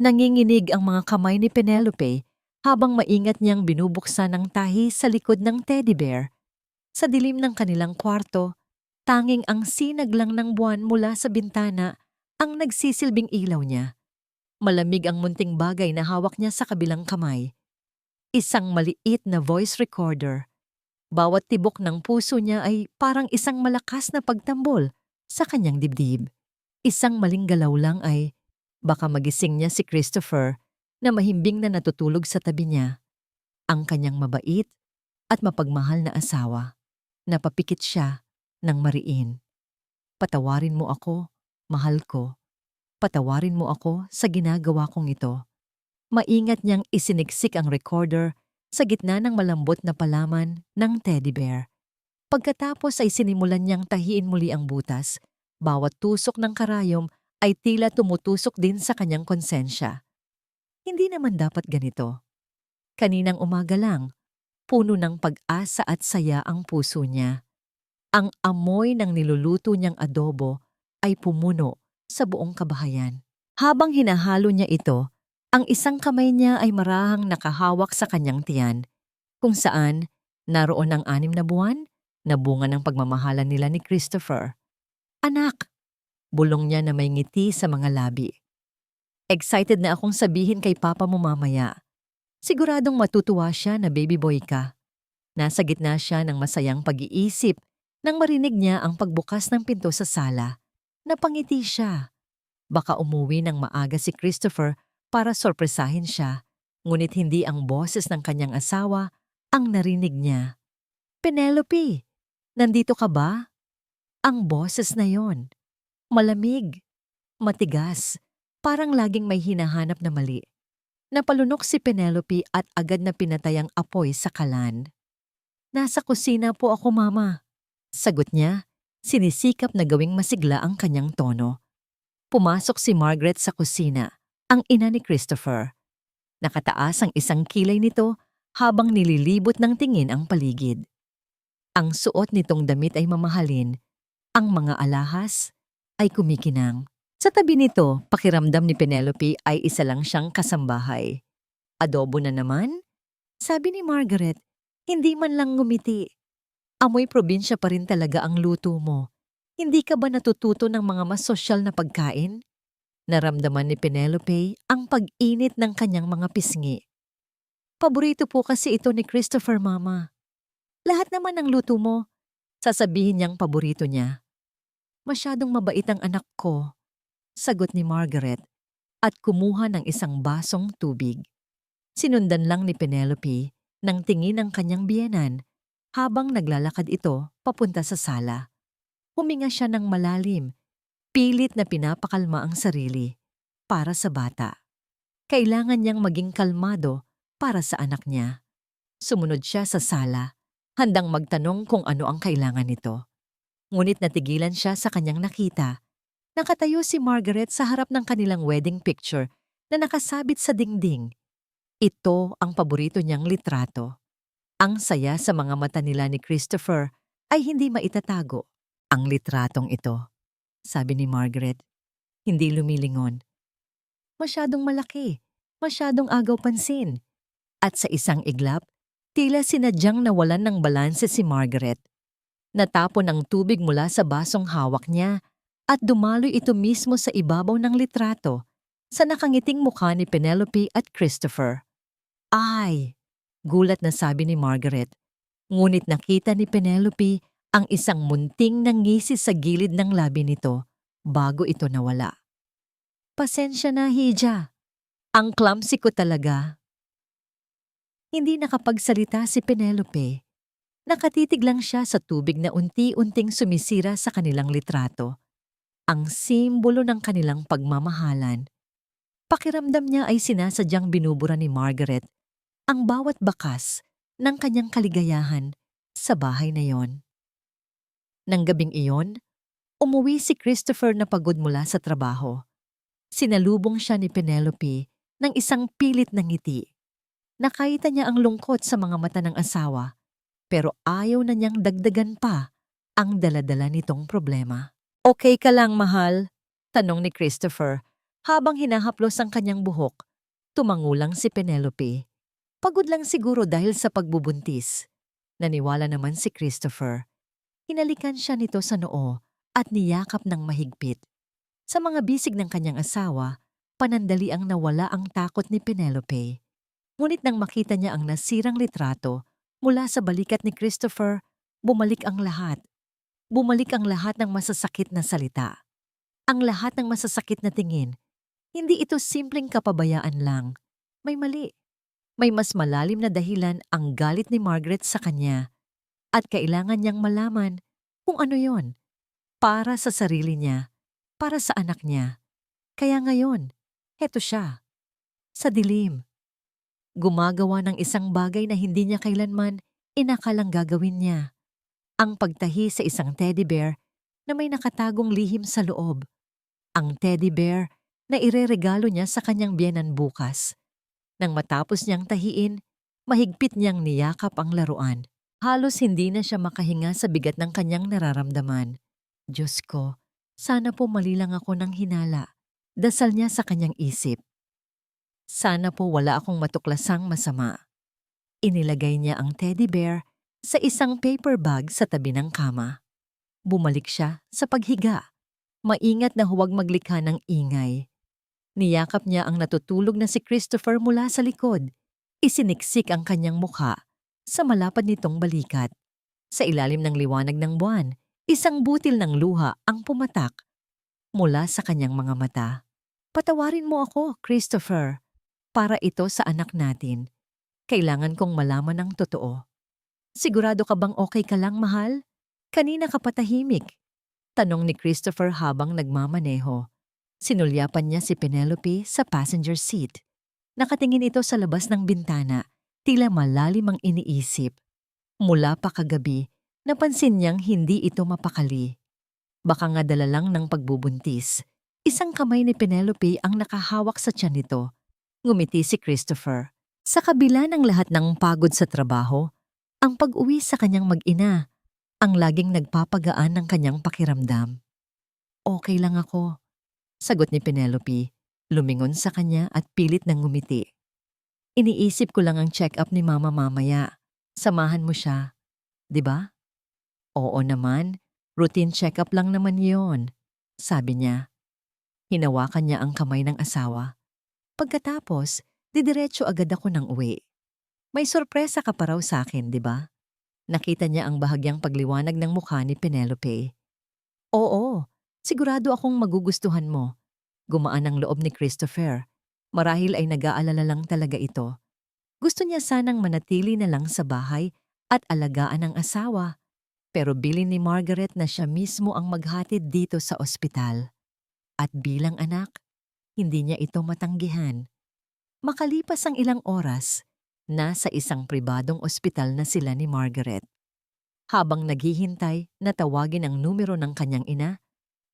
Nanginginig ang mga kamay ni Penelope habang maingat niyang binubuksan ang tahi sa likod ng teddy bear. Sa dilim ng kanilang kwarto, tanging ang sinag lang ng buwan mula sa bintana ang nagsisilbing ilaw niya. Malamig ang munting bagay na hawak niya sa kabilang kamay. Isang maliit na voice recorder. Bawat tibok ng puso niya ay parang isang malakas na pagtambol sa kanyang dibdib. Isang maling galaw lang ay baka magising niya si Christopher na mahimbing na natutulog sa tabi niya. Ang kanyang mabait at mapagmahal na asawa. Napapikit siya ng mariin. Patawarin mo ako, mahal ko. Patawarin mo ako sa ginagawa kong ito. Maingat niyang isiniksik ang recorder sa gitna ng malambot na palaman ng teddy bear. Pagkatapos ay sinimulan niyang tahiin muli ang butas. Bawat tusok ng karayom ay tila tumutusok din sa kanyang konsensya. Hindi naman dapat ganito. Kaninang umaga lang, puno ng pag-asa at saya ang puso niya. Ang amoy ng niluluto niyang adobo ay pumuno sa buong kabahayan. Habang hinahalo niya ito, ang isang kamay niya ay marahang nakahawak sa kanyang tiyan, kung saan naroon ang 6 na buwan na bunga ng pagmamahalan nila ni Christopher. Anak! Bulong niya na may ngiti sa mga labi. Excited na akong sabihin kay papa mo mamaya. Siguradong matutuwa siya na baby boy ka. Nasa gitna siya ng masayang pag-iisip nang marinig niya ang pagbukas ng pinto sa sala. Napangiti siya. Baka umuwi ng maaga si Christopher para sorpresahin siya, ngunit hindi ang boses ng kanyang asawa ang narinig niya. Penelope, nandito ka ba? Ang boses na yon. Malamig, matigas, parang laging may hinahanap na mali. Napalunok si Penelope at agad na pinatay ang apoy sa kalan. Nasa kusina po ako, mama. Sagot niya, sinisikap na gawing masigla ang kanyang tono. Pumasok si Margaret sa kusina, ang ina ni Christopher. Nakataas ang isang kilay nito habang nililibot ng tingin ang paligid. Ang suot nitong damit ay mamahalin, ang mga alahas ay kumikinang. Sa tabi nito, pakiramdam ni Penelope ay isa lang siyang kasambahay. Adobo na naman? Sabi ni Margaret, hindi man lang ngumiti. Amoy probinsya pa rin talaga ang luto mo. Hindi ka ba natututo ng mga mas sosyal na pagkain? Naramdaman ni Penelope ang pag-init ng kanyang mga pisngi. Paborito po kasi ito ni Christopher, mama. Lahat naman ng luto mo, sasabihin niyang paborito niya. Masyadong mabait ang anak ko, sagot ni Margaret at kumuha ng isang basong tubig. Sinundan lang ni Penelope ng tingin ng kanyang biyenan habang naglalakad ito papunta sa sala. Huminga siya ng malalim, pilit na pinapakalma ang sarili para sa bata. Kailangan niyang maging kalmado para sa anak niya. Sumunod siya sa sala, handang magtanong kung ano ang kailangan nito. Ngunit natigilan siya sa kanyang nakita. Nakatayo si Margaret sa harap ng kanilang wedding picture na nakasabit sa dingding. Ito ang paborito niyang litrato. Ang saya sa mga mata nila ni Christopher ay hindi maitatago. Ang litratong ito, sabi ni Margaret, hindi lumilingon. Masyadong malaki, masyadong agaw pansin. At sa isang iglap, tila sinadyang nawalan ng balanse si Margaret. Natapon ang tubig mula sa basong hawak niya at dumaloy ito mismo sa ibabaw ng litrato sa nakangiting mukha ni Penelope at Christopher. Ay! Gulat na sabi ni Margaret. Ngunit nakita ni Penelope ang isang munting nangisi sa gilid ng labi nito bago ito nawala. Pasensya na, Hija. Ang clumsy ko talaga. Hindi nakapagsalita si Penelope. Nakatitig lang siya sa tubig na unti-unting sumisira sa kanilang litrato. Ang simbolo ng kanilang pagmamahalan. Pakiramdam niya ay sinasadyang binubura ni Margaret ang bawat bakas ng kanyang kaligayahan sa bahay na yon. Nang gabing iyon, umuwi si Christopher na pagod mula sa trabaho. Sinalubong siya ni Penelope ng isang pilit na ngiti. Nakita niya ang lungkot sa mga mata ng asawa, pero ayaw na niyang dagdagan pa ang daladala nitong problema. Okay ka lang, mahal? Tanong ni Christopher Habang hinahaplos ang kanyang buhok, tumangulang si Penelope. Pagod lang siguro dahil sa pagbubuntis. Naniwala naman si Christopher. Hinalikan siya nito sa noo at niyakap ng mahigpit. Sa mga bisig ng kanyang asawa, panandali ang nawala ang takot ni Penelope. Ngunit nang makita niya ang nasirang litrato mula sa balikat ni Christopher, bumalik ang lahat. Bumalik ang lahat ng masasakit na salita. Ang lahat ng masasakit na tingin. Hindi ito simpleng kapabayaan lang. May mali. May mas malalim na dahilan ang galit ni Margaret sa kanya. At kailangan niyang malaman kung ano yon. Para sa sarili niya. Para sa anak niya. Kaya ngayon, heto siya. Sa dilim. Gumagawa ng isang bagay na hindi niya kailanman inakalang gagawin niya. Ang pagtahi sa isang teddy bear na may nakatagong lihim sa loob. Ang teddy bear na ireregalo niya sa kanyang biyenan bukas. Nang matapos niyang tahiin, mahigpit niyang niyakap ang laruan. Halos hindi na siya makahinga sa bigat ng kanyang nararamdaman. Diyos ko, sana po mali lang ako ng hinala. Dasal niya sa kanyang isip. Sana po wala akong matuklasang masama. Inilagay niya ang teddy bear sa isang paper bag sa tabi ng kama. Bumalik siya sa paghiga. Maingat na huwag maglikha ng ingay. Niyakap niya ang natutulog na si Christopher mula sa likod. Isiniksik ang kanyang mukha sa malapad nitong balikat. Sa ilalim ng liwanag ng buwan, isang butil ng luha ang pumatak mula sa kanyang mga mata. Patawarin mo ako, Christopher. Para ito sa anak natin. Kailangan kong malaman ang totoo. Sigurado ka bang okay ka lang, mahal? Kanina ka patahimik. Tanong ni Christopher habang nagmamaneho. Sinulyapan niya si Penelope sa passenger seat. Nakatingin ito sa labas ng bintana, tila malalim ang iniisip. Mula pa kagabi, napansin niyang hindi ito mapakali. Baka nga dala lang ng pagbubuntis. Isang kamay ni Penelope ang nakahawak sa tiyan nito. Ngumiti si Christopher. Sa kabila ng lahat ng pagod sa trabaho, ang pag-uwi sa kanyang mag-ina, ang laging nagpapagaan ng kanyang pakiramdam. Okay lang ako, sagot ni Penelope, lumingon sa kanya at pilit ng ngumiti. Iniisip ko lang ang check-up ni Mama mamaya. Samahan mo siya, di ba? Oo naman, routine check-up lang naman yon, sabi niya. Hinawakan niya ang kamay ng asawa. Pagkatapos, didiretso agad ako ng uwi. May sorpresa ka pa raw sa akin, di ba? Nakita niya ang bahagyang pagliwanag ng mukha ni Penelope. Oo, sigurado akong magugustuhan mo. Gumaan ang loob ni Christopher. Marahil ay nag-aalala lang talaga ito. Gusto niya sanang manatili na lang sa bahay at alagaan ang asawa. Pero bilin ni Margaret na siya mismo ang maghatid dito sa ospital. At bilang anak, hindi niya ito matanggihan. Makalipas ang ilang oras, nasa isang pribadong ospital na sila ni Margaret. Habang naghihintay na tawagin ang numero ng kanyang ina,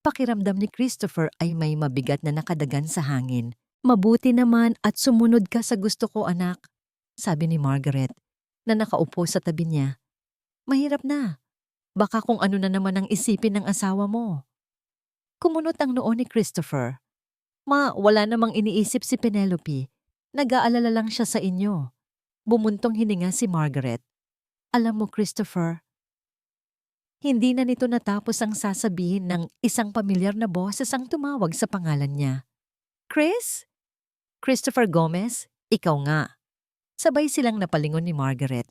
pakiramdam ni Christopher ay may mabigat na nakadagan sa hangin. Mabuti naman at sumunod ka sa gusto ko, anak, sabi ni Margaret, na nakaupo sa tabi niya. Mahirap na. Baka kung ano na naman ang isipin ng asawa mo. Kumunot ang noo ni Christopher. Wala namang iniisip si Penelope. Nag-aalala lang siya sa inyo. Bumuntong hininga si Margaret. Alam mo, Christopher, hindi na nito natapos ang sasabihin ng isang pamilyar na boses ang tumawag sa pangalan niya. Chris? Christopher Gomez? Ikaw nga. Sabay silang napalingon ni Margaret.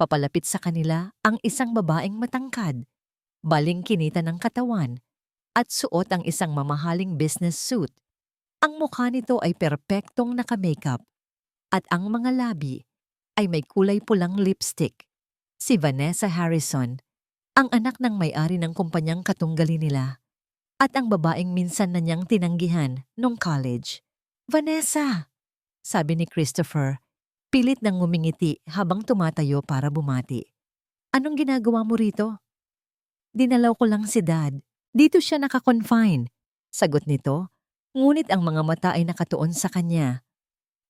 Papalapit sa kanila ang isang babaeng matangkad, baling kinita ng katawan, at suot ang isang mamahaling business suit. Ang mukha nito ay perpektong naka-makeup at ang mga labi ay may kulay pulang lipstick. Si Vanessa Harrison, ang anak ng may-ari ng kumpanyang katunggali nila, at ang babaeng minsan na niyang tinanggihan nung college. Vanessa, sabi ni Christopher, pilit nang ngumingiti habang tumatayo para bumati. Anong ginagawa mo rito? Dinalaw ko lang si Dad. Dito siya naka-confine, sagot nito. Ngunit ang mga mata ay nakatuon sa kanya.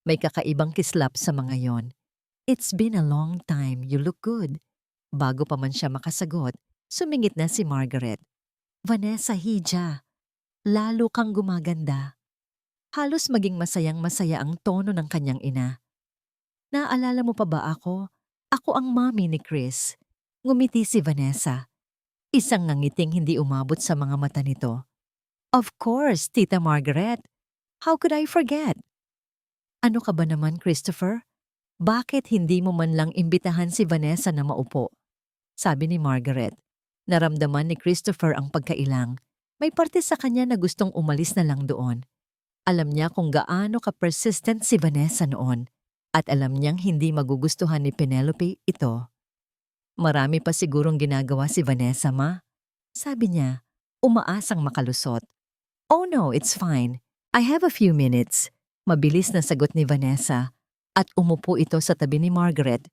May kakaibang kislap sa mga yon. It's been a long time, you look good. Bago pa man siya makasagot, sumingit na si Margaret. Vanessa Hija, lalo kang gumaganda. Halos maging masayang-masaya ang tono ng kanyang ina. Naalala mo pa ba ako? Ako ang mommy ni Chris. Ngumiti si Vanessa. Isang ngangiting hindi umabot sa mga mata nito. Of course, Tita Margaret. How could I forget? Ano ka ba naman, Christopher? Bakit hindi mo man lang imbitahan si Vanessa na maupo? Sabi ni Margaret. Naramdaman ni Christopher ang pagkailang. May parte sa kanya na gustong umalis na lang doon. Alam niya kung gaano ka-persistent si Vanessa noon at alam niyang hindi magugustuhan ni Penelope ito. Marami pa sigurong ginagawa si Vanessa, ma. Sabi niya, umaasang makalusot. Oh no, it's fine. I have a few minutes. Mabilis na sagot ni Vanessa at umupo ito sa tabi ni Margaret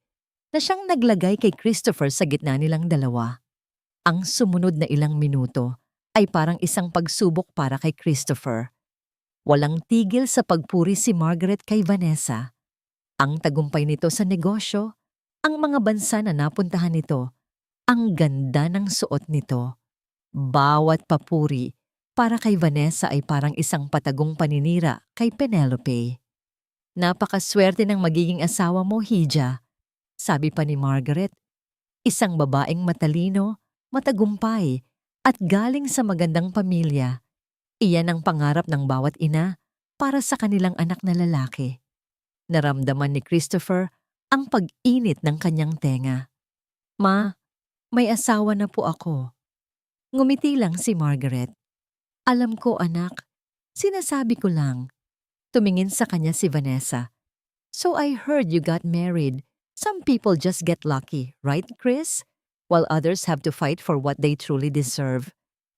na siyang naglagay kay Christopher sa gitna nilang dalawa. Ang sumunod na ilang minuto ay parang isang pagsubok para kay Christopher. Walang tigil sa pagpuri si Margaret kay Vanessa. Ang tagumpay nito sa negosyo, ang mga bansa na napuntahan nito, ang ganda ng suot nito. Bawat papuri para kay Vanessa ay parang isang patagong paninira kay Penelope. Napakaswerte ng magiging asawa mo, Hija. Sabi pa ni Margaret, isang babaeng matalino, matagumpay, at galing sa magandang pamilya. Iyan ang pangarap ng bawat ina para sa kanilang anak na lalaki. Naramdaman ni Christopher ang pag-init ng kanyang tenga. Ma, may asawa na po ako. Ngumiti lang si Margaret. Alam ko, anak. Sinasabi ko lang. Tumingin sa kanya si Vanessa. So I heard you got married. Some people just get lucky, right, Chris? While others have to fight for what they truly deserve.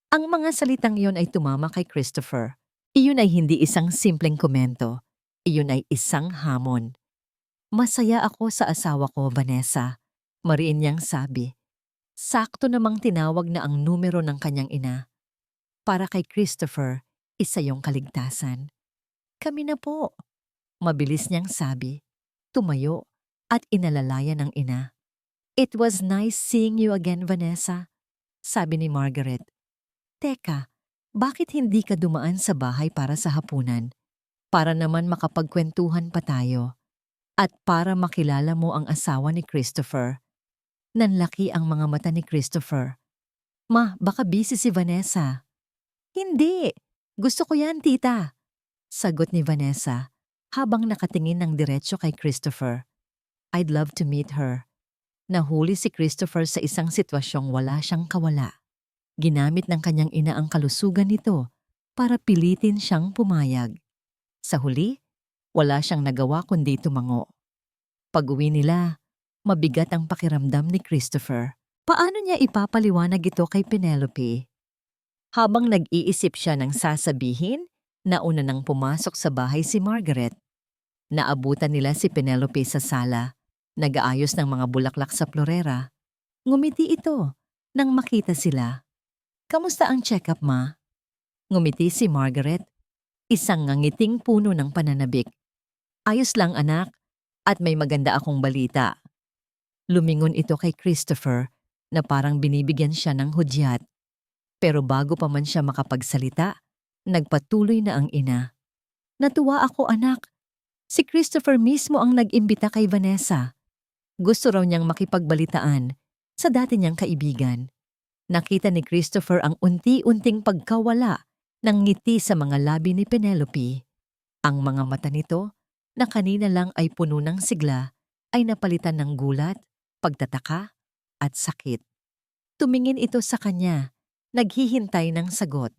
Ang mga salitang iyon ay tumama kay Christopher. Iyon ay hindi isang simpleng komento. Iyon ay isang hamon. Masaya ako sa asawa ko, Vanessa. Mariin niyang sabi. Sakto namang tinawag na ang numero ng kanyang ina. Para kay Christopher, isa yung kaligtasan. Kami na po. Mabilis niyang sabi. Tumayo at inalalaya ng ina. It was nice seeing you again, Vanessa. Sabi ni Margaret. Teka, bakit hindi ka dumaan sa bahay para sa hapunan? Para naman makapagkwentuhan pa tayo. At para makilala mo ang asawa ni Christopher. Nanlaki ang mga mata ni Christopher. Ma, baka busy si Vanessa. Hindi, gusto ko yan, tita. Sagot ni Vanessa habang nakatingin ng diretso kay Christopher. I'd love to meet her. Nahuli si Christopher sa isang sitwasyong wala siyang kawala. Ginamit ng kanyang ina ang kalusugan nito para pilitin siyang pumayag. Sa huli, wala siyang nagawa kundi tumango. Pag-uwi nila, mabigat ang pakiramdam ni Christopher. Paano niya ipapaliwanag ito kay Penelope? Habang nag-iisip siya ng sasabihin, nauna nang pumasok sa bahay si Margaret. Naabutan nila si Penelope sa sala, nag-aayos ng mga bulaklak sa florera. Ngumiti ito nang makita sila. Kamusta ang check-up, ma? Ngumiti si Margaret, isang ngangiting puno ng pananabik. Ayos lang, anak, at may maganda akong balita. Lumingon ito kay Christopher na parang binibigyan siya ng hudyat. Pero bago pa man siya makapagsalita, nagpatuloy na ang ina. Natuwa ako, anak. Si Christopher mismo ang nag-imbita kay Vanessa. Gusto raw niyang makipagbalitaan sa dati niyang kaibigan. Nakita ni Christopher ang unti-unting pagkawala ng ngiti sa mga labi ni Penelope. Ang mga mata nito, na kanina lang ay puno ng sigla, ay napalitan ng gulat, pagtataka, at sakit. Tumingin ito sa kanya, naghihintay ng sagot.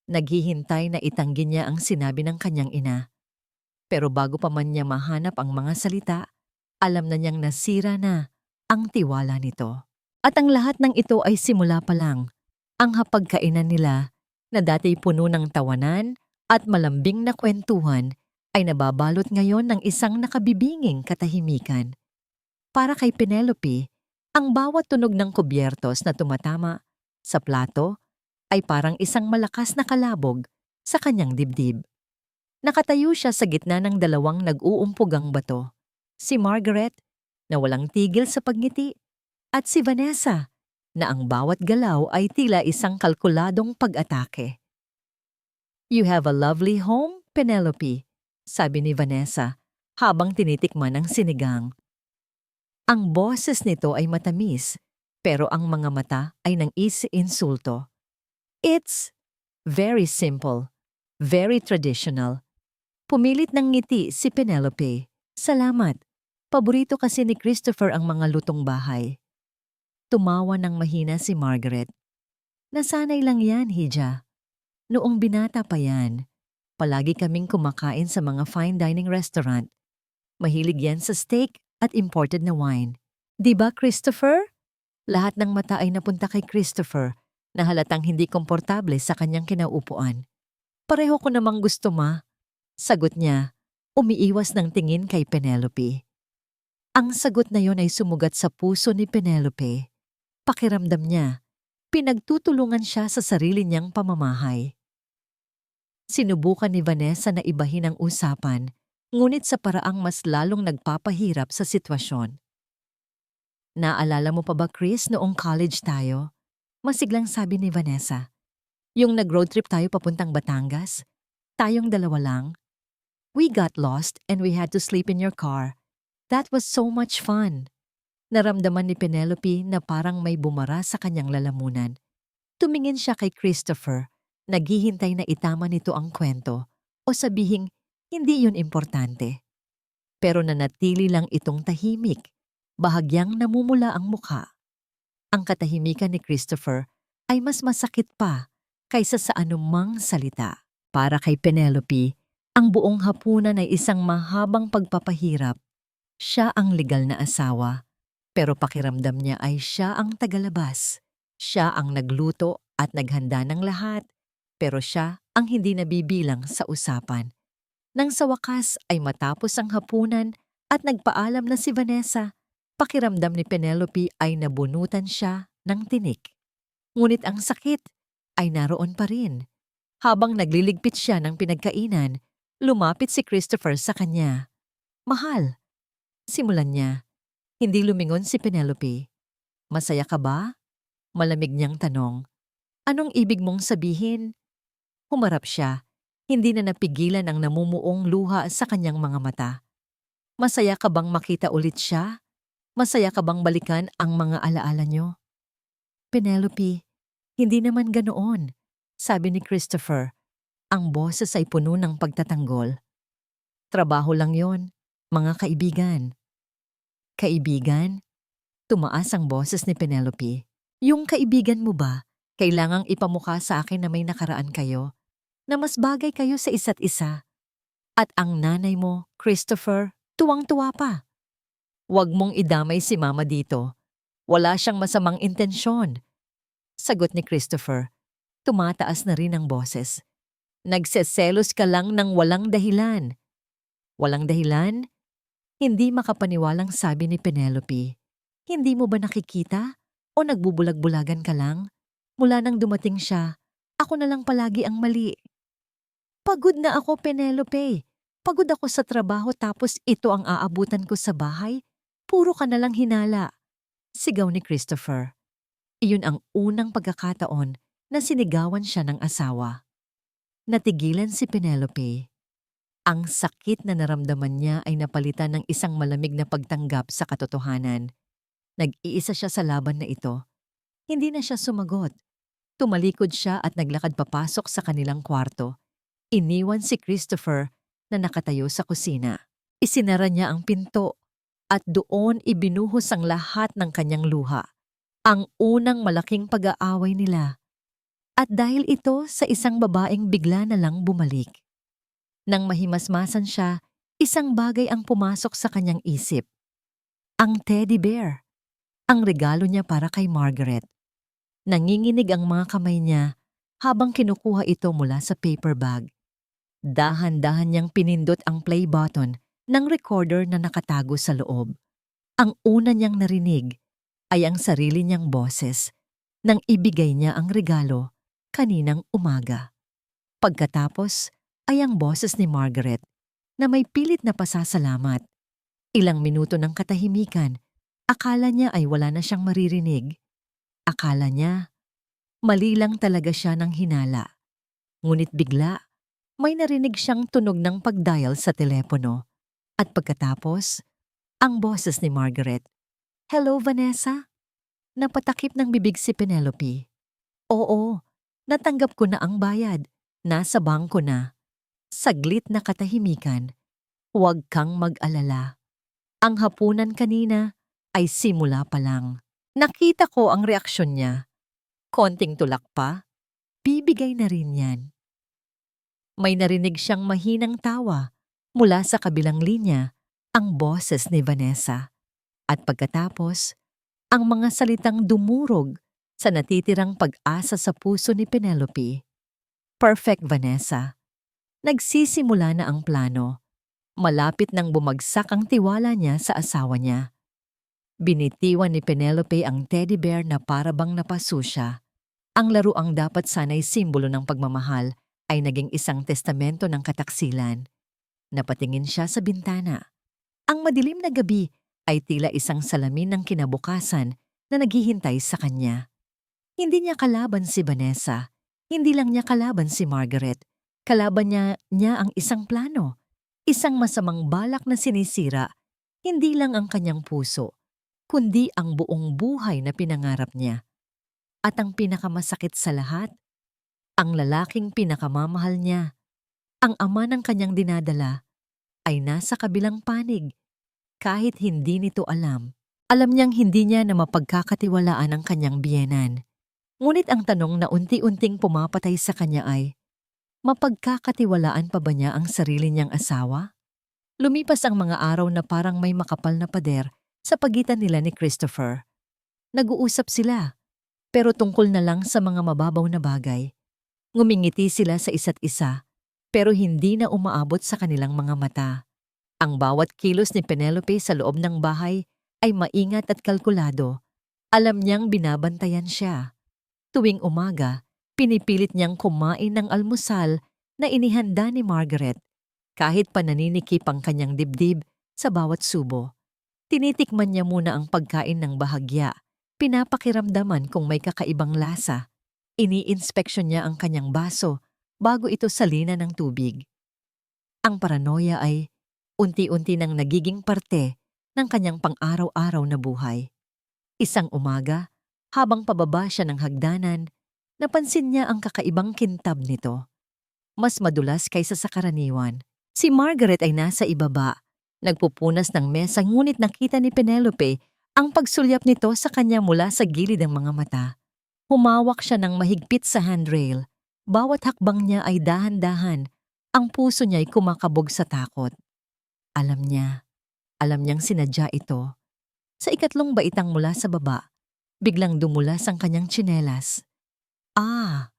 Naghihintay na itanggi niya ang sinabi ng kanyang ina. Pero bago pa man niya mahanap ang mga salita, alam na niyang nasira na ang tiwala nito. At ang lahat ng ito ay simula pa lang. Ang hapagkainan nila na dati puno ng tawanan at malambing na kwentuhan ay nababalot ngayon ng isang nakabibinging katahimikan. Para kay Penelope, ang bawat tunog ng kubyertos na tumatama sa plato ay parang isang malakas na kalabog sa kanyang dibdib. Nakatayo siya sa gitna ng dalawang nag-uumpugang bato. Si Margaret, na walang tigil sa pagngiti, at si Vanessa, na ang bawat galaw ay tila isang kalkuladong pag-atake. You have a lovely home Penelope, sabi ni Vanessa habang tinitikman ang sinigang. Ang boses nito ay matamis, pero ang mga mata ay nang isi-insulto. It's very simple, very traditional. Pumilit ng ngiti si Penelope. Salamat. Paborito kasi ni Christopher ang mga lutong bahay. Tumawa ng mahina si Margaret. Nasanay lang yan, Hija. Noong binata pa yan, palagi kaming kumakain sa mga fine dining restaurant. Mahilig yan sa steak at imported na wine. Di ba, Christopher? Lahat ng mata ay napunta kay Christopher na halatang hindi komportable sa kanyang kinauupuan. Pareho ko namang gusto, ma. Sagot niya, umiiwas ng tingin kay Penelope. Ang sagot na yon ay sumugat sa puso ni Penelope. Pakiramdam niya, pinagtutulungan siya sa sarili niyang pamamahay. Sinubukan ni Vanessa na ibahin ang usapan, ngunit sa paraang mas lalong nagpapahirap sa sitwasyon. Naalala mo pa ba, Chris, noong college tayo? Masiglang sabi ni Vanessa. Yung nag-road trip tayo papuntang Batangas? Tayong dalawa lang? We got lost and we had to sleep in your car. That was so much fun. Naramdaman ni Penelope na parang may bumara sa kanyang lalamunan. Tumingin siya kay Christopher, naghihintay na itama nito ang kwento o sabihing hindi yun importante. Pero nanatili lang itong tahimik, bahagyang namumula ang mukha. Ang katahimikan ni Christopher ay mas masakit pa kaysa sa anumang salita. Para kay Penelope, ang buong hapunan ay isang mahabang pagpapahirap. Siya ang legal na asawa, pero pakiramdam niya ay siya ang tagalabas. Siya ang nagluto at naghanda ng lahat, pero siya ang hindi nabibilang sa usapan. Nang sa wakas ay matapos ang hapunan at nagpaalam na si Vanessa, pakiramdam ni Penelope ay nabunutan siya ng tinik. Ngunit ang sakit ay naroon pa rin. Habang nagliligpit siya ng pinagkainan, lumapit si Christopher sa kanya. Mahal. Simulan niya. Hindi lumingon si Penelope. Masaya ka ba? Malamig niyang tanong. Anong ibig mong sabihin? Humarap siya. Hindi na napigilan ang namumuong luha sa kanyang mga mata. Masaya ka bang makita ulit siya? Masaya ka bang balikan ang mga alaala niyo? Penelope, hindi naman ganoon, sabi ni Christopher. Ang boses ay puno ng pagtatanggol. Trabaho lang yon, mga kaibigan. Kaibigan? Tumaas ang boses ni Penelope. Yung kaibigan mo ba, kailangang ipamukha sa akin na may nakaraan kayo, na mas bagay kayo sa isa't isa. At ang nanay mo, Christopher, tuwang-tuwa pa. Huwag mong idamay si Mama dito. Wala siyang masamang intensyon. Sagot ni Christopher. Tumataas na rin ang boses. Nagseselos ka lang ng walang dahilan. Walang dahilan? Hindi makapaniwalang sabi ni Penelope. Hindi mo ba nakikita? O nagbubulag-bulagan ka lang? Mula nang dumating siya, ako na lang palagi ang mali. Pagod na ako, Penelope. Pagod ako sa trabaho tapos ito ang aabutan ko sa bahay. Puro ka na lang hinala. Sigaw ni Christopher. Iyon ang unang pagkakataon na sinigawan siya ng asawa. Natigilan si Penelope. Ang sakit na naramdaman niya ay napalitan ng isang malamig na pagtanggap sa katotohanan. Nag-iisa siya sa laban na ito. Hindi na siya sumagot. Tumalikod siya at naglakad papasok sa kanilang kwarto. Iniwan si Christopher na nakatayo sa kusina. Isinara niya ang pinto at doon ibinuhos ang lahat ng kanyang luha. Ang unang malaking pag-aaway nila. At dahil ito sa isang babaeng bigla na lang bumalik. Nang mahimasmasan siya, isang bagay ang pumasok sa kanyang isip. Ang teddy bear. Ang regalo niya para kay Margaret. Nanginginig ang mga kamay niya habang kinukuha ito mula sa paper bag. Dahan-dahan niyang pinindot ang play button ng recorder na nakatago sa loob. Ang una niyang narinig ay ang sarili niyang boses nang ibigay niya ang regalo kaninang umaga. Pagkatapos ay ang boses ni Margaret na may pilit na pasasalamat. Ilang minuto ng katahimikan, akala niya ay wala na siyang maririnig. Akala niya, mali lang talaga siya ng hinala. Ngunit bigla, May narinig siyang tunog ng pagdial sa telepono. At pagkatapos, ang boses ni Margaret. "Hello, Vanessa?" Napatakip ng bibig si Penelope. "Oo, natanggap ko na ang bayad. Nasa bangko na." Saglit na katahimikan. "Huwag kang mag-alala. Ang hapunan kanina ay simula pa lang." Nakita ko ang reaksyon niya. Konting tulak pa, bibigay na rin yan. May narinig siyang mahinang tawa mula sa kabilang linya, ang boses ni Vanessa. At pagkatapos, ang mga salitang dumurog sa natitirang pag-asa sa puso ni Penelope. "Perfect, Vanessa. Nagsisimula na ang plano." Malapit nang bumagsak ang tiwala niya sa asawa niya. Binitiwan ni Penelope ang teddy bear na parabang napasusya. Ang laruang dapat sana'y simbolo ng pagmamahal ay naging isang testamento ng kataksilan. Napatingin siya sa bintana. Ang madilim na gabi ay tila isang salamin ng kinabukasan na naghihintay sa kanya. Hindi niya kalaban si Vanessa. Hindi lang niya kalaban si Margaret. Kalaban niya ang isang plano. Isang masamang balak na sinisira, hindi lang ang kanyang puso, kundi ang buong buhay na pinangarap niya. At ang pinakamasakit sa lahat, ang lalaking pinakamamahal niya, ang ama ng kanyang dinadala, ay nasa kabilang panig. Kahit hindi nito alam, alam niyang hindi niya na mapagkakatiwalaan ang kanyang biyenan. Ngunit ang tanong na unti-unting pumapatay sa kanya ay, mapagkakatiwalaan pa ba niya ang sarili niyang asawa? Lumipas ang mga araw na parang may makapal na pader sa pagitan nila ni Christopher. Nag-uusap sila, pero tungkol na lang sa mga mababaw na bagay. Ngumingiti sila sa isa't isa, pero hindi na umaabot sa kanilang mga mata. Ang bawat kilos ni Penelope sa loob ng bahay ay maingat at kalkulado. Alam niyang binabantayan siya. Tuwing umaga, pinipilit niyang kumain ng almusal na inihanda ni Margaret. Kahit pananinikip ang kanyang dibdib sa bawat subo. Tinitikman niya muna ang pagkain ng bahagya. Pinapakiramdaman kung may kakaibang lasa. Ini-inspeksyon niya ang kanyang baso bago ito salina ng tubig. Ang paranoia ay unti-unti nang nagiging parte ng kanyang pang-araw-araw na buhay. Isang umaga, habang pababa siya ng hagdanan, napansin niya ang kakaibang kintab nito. Mas madulas kaysa sa karaniwan. Si Margaret ay nasa ibaba, nagpupunas ng mesa, ngunit nakita ni Penelope ang pagsulyap nito sa kanya mula sa gilid ng mga mata. Humawak siya ng mahigpit sa handrail. Bawat hakbang niya ay dahan-dahan. Ang puso niya ay kumakabog sa takot. Alam niyang sinadya ito. Sa ikatlong baitang mula sa baba, biglang dumulas ang kanyang tsinelas. "Ah!"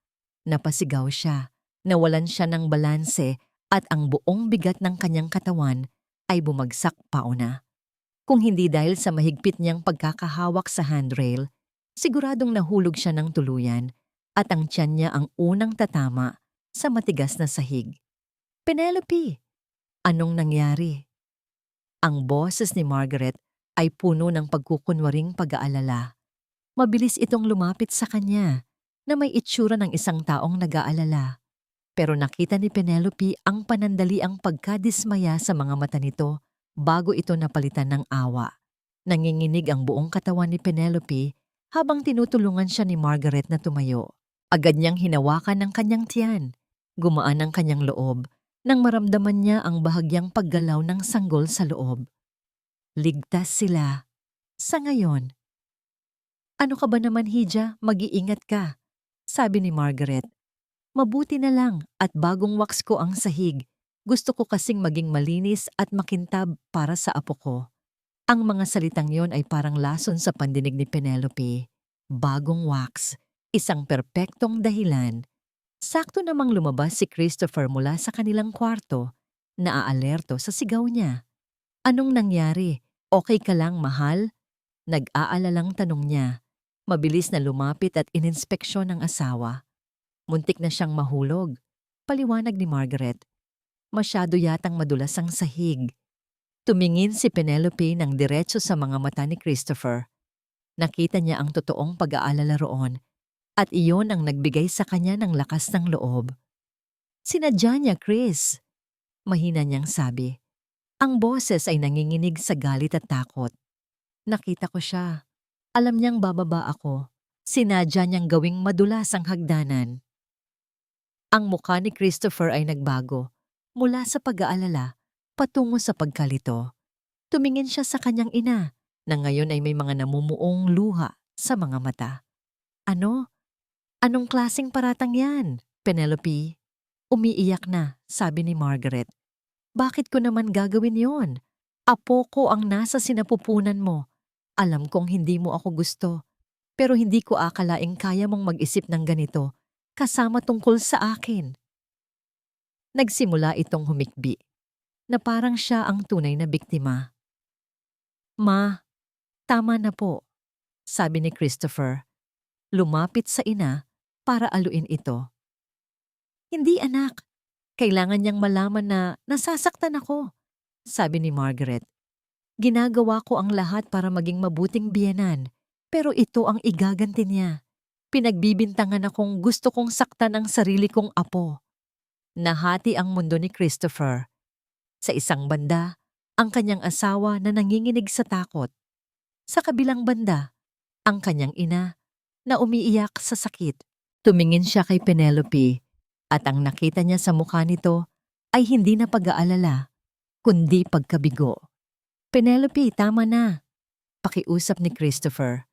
Napasigaw siya. Nawalan siya ng balanse at ang buong bigat ng kanyang katawan ay bumagsak pauna. Kung hindi dahil sa mahigpit niyang pagkakahawak sa handrail, siguradong nahulog siya ng tuluyan at ang tiyan niya ang unang tatama sa matigas na sahig. "Penelope! Anong nangyari?" Ang boses ni Margaret ay puno ng pagkukunwaring pag-aalala. Mabilis itong lumapit sa kanya na may itsura ng isang taong nag-aalala. Pero nakita ni Penelope ang panandaliang pagkadismaya sa mga mata nito bago ito napalitan ng awa. Nanginginig ang buong katawan ni Penelope habang tinutulungan siya ni Margaret na tumayo. Agad niyang hinawakan ang kanyang tiyan. Gumaan ang kanyang loob nang maramdaman niya ang bahagyang paggalaw ng sanggol sa loob. Ligtas sila. Sa ngayon. "Ano ka ba naman, Hija? Mag-iingat ka," sabi ni Margaret. "Mabuti na lang at bagong wax ko ang sahig. Gusto ko kasing maging malinis at makintab para sa apo ko." Ang mga salitang yon ay parang lason sa pandinig ni Penelope. Bagong wax, isang perpektong dahilan. Sakto namang lumabas si Christopher mula sa kanilang kwarto, naaalerto sa sigaw niya. "Anong nangyari? Okay ka lang, mahal?" Nag-aalalang tanong niya. Mabilis na lumapit at ininspeksyon ng asawa. Muntik na siyang mahulog. Paliwanag ni Margaret. Masyado yatang madulas ang sahig. Tumingin si Penelope ng diretso sa mga mata ni Christopher. Nakita niya ang totoong pag-aalala roon at iyon ang nagbigay sa kanya ng lakas ng loob. Sinadya niya, Chris. Mahina niyang sabi. Ang boses ay nanginginig sa galit at takot. Nakita ko siya. Alam niyang bababa ako. Sinadya niyang gawing madulas ang hagdanan. Ang mukha ni Christopher ay nagbago. Mula sa pag-aalala, patungo sa pagkalito. Tumingin siya sa kanyang ina, na ngayon ay may mga namumuong luha sa mga mata. Ano? Anong klaseng paratang yan, Penelope? Umiiyak na, sabi ni Margaret. Bakit ko naman gagawin yon? Apo ko ang nasa sinapupunan mo. Alam kong hindi mo ako gusto, pero hindi ko akalaing kaya mong mag-isip ng ganito, kasama tungkol sa akin. Nagsimula itong humikbi, na parang siya ang tunay na biktima. Ma, tama na po, sabi ni Christopher. Lumapit sa ina para aluin ito. Hindi anak, kailangan niyang malaman na nasasaktan ako, sabi ni Margaret. Ginagawa ko ang lahat para maging mabuting biyenan, pero ito ang igaganti niya. Pinagbibintangan akong gusto kong saktan ang sarili kong apo. Nahati ang mundo ni Christopher. Sa isang banda, ang kanyang asawa na nanginginig sa takot. Sa kabilang banda, ang kanyang ina na umiiyak sa sakit. Tumingin siya kay Penelope at ang nakita niya sa mukha nito ay hindi na pag-aalala, kundi pagkabigo. Penelope, tama na. Pakiusap ni Christopher.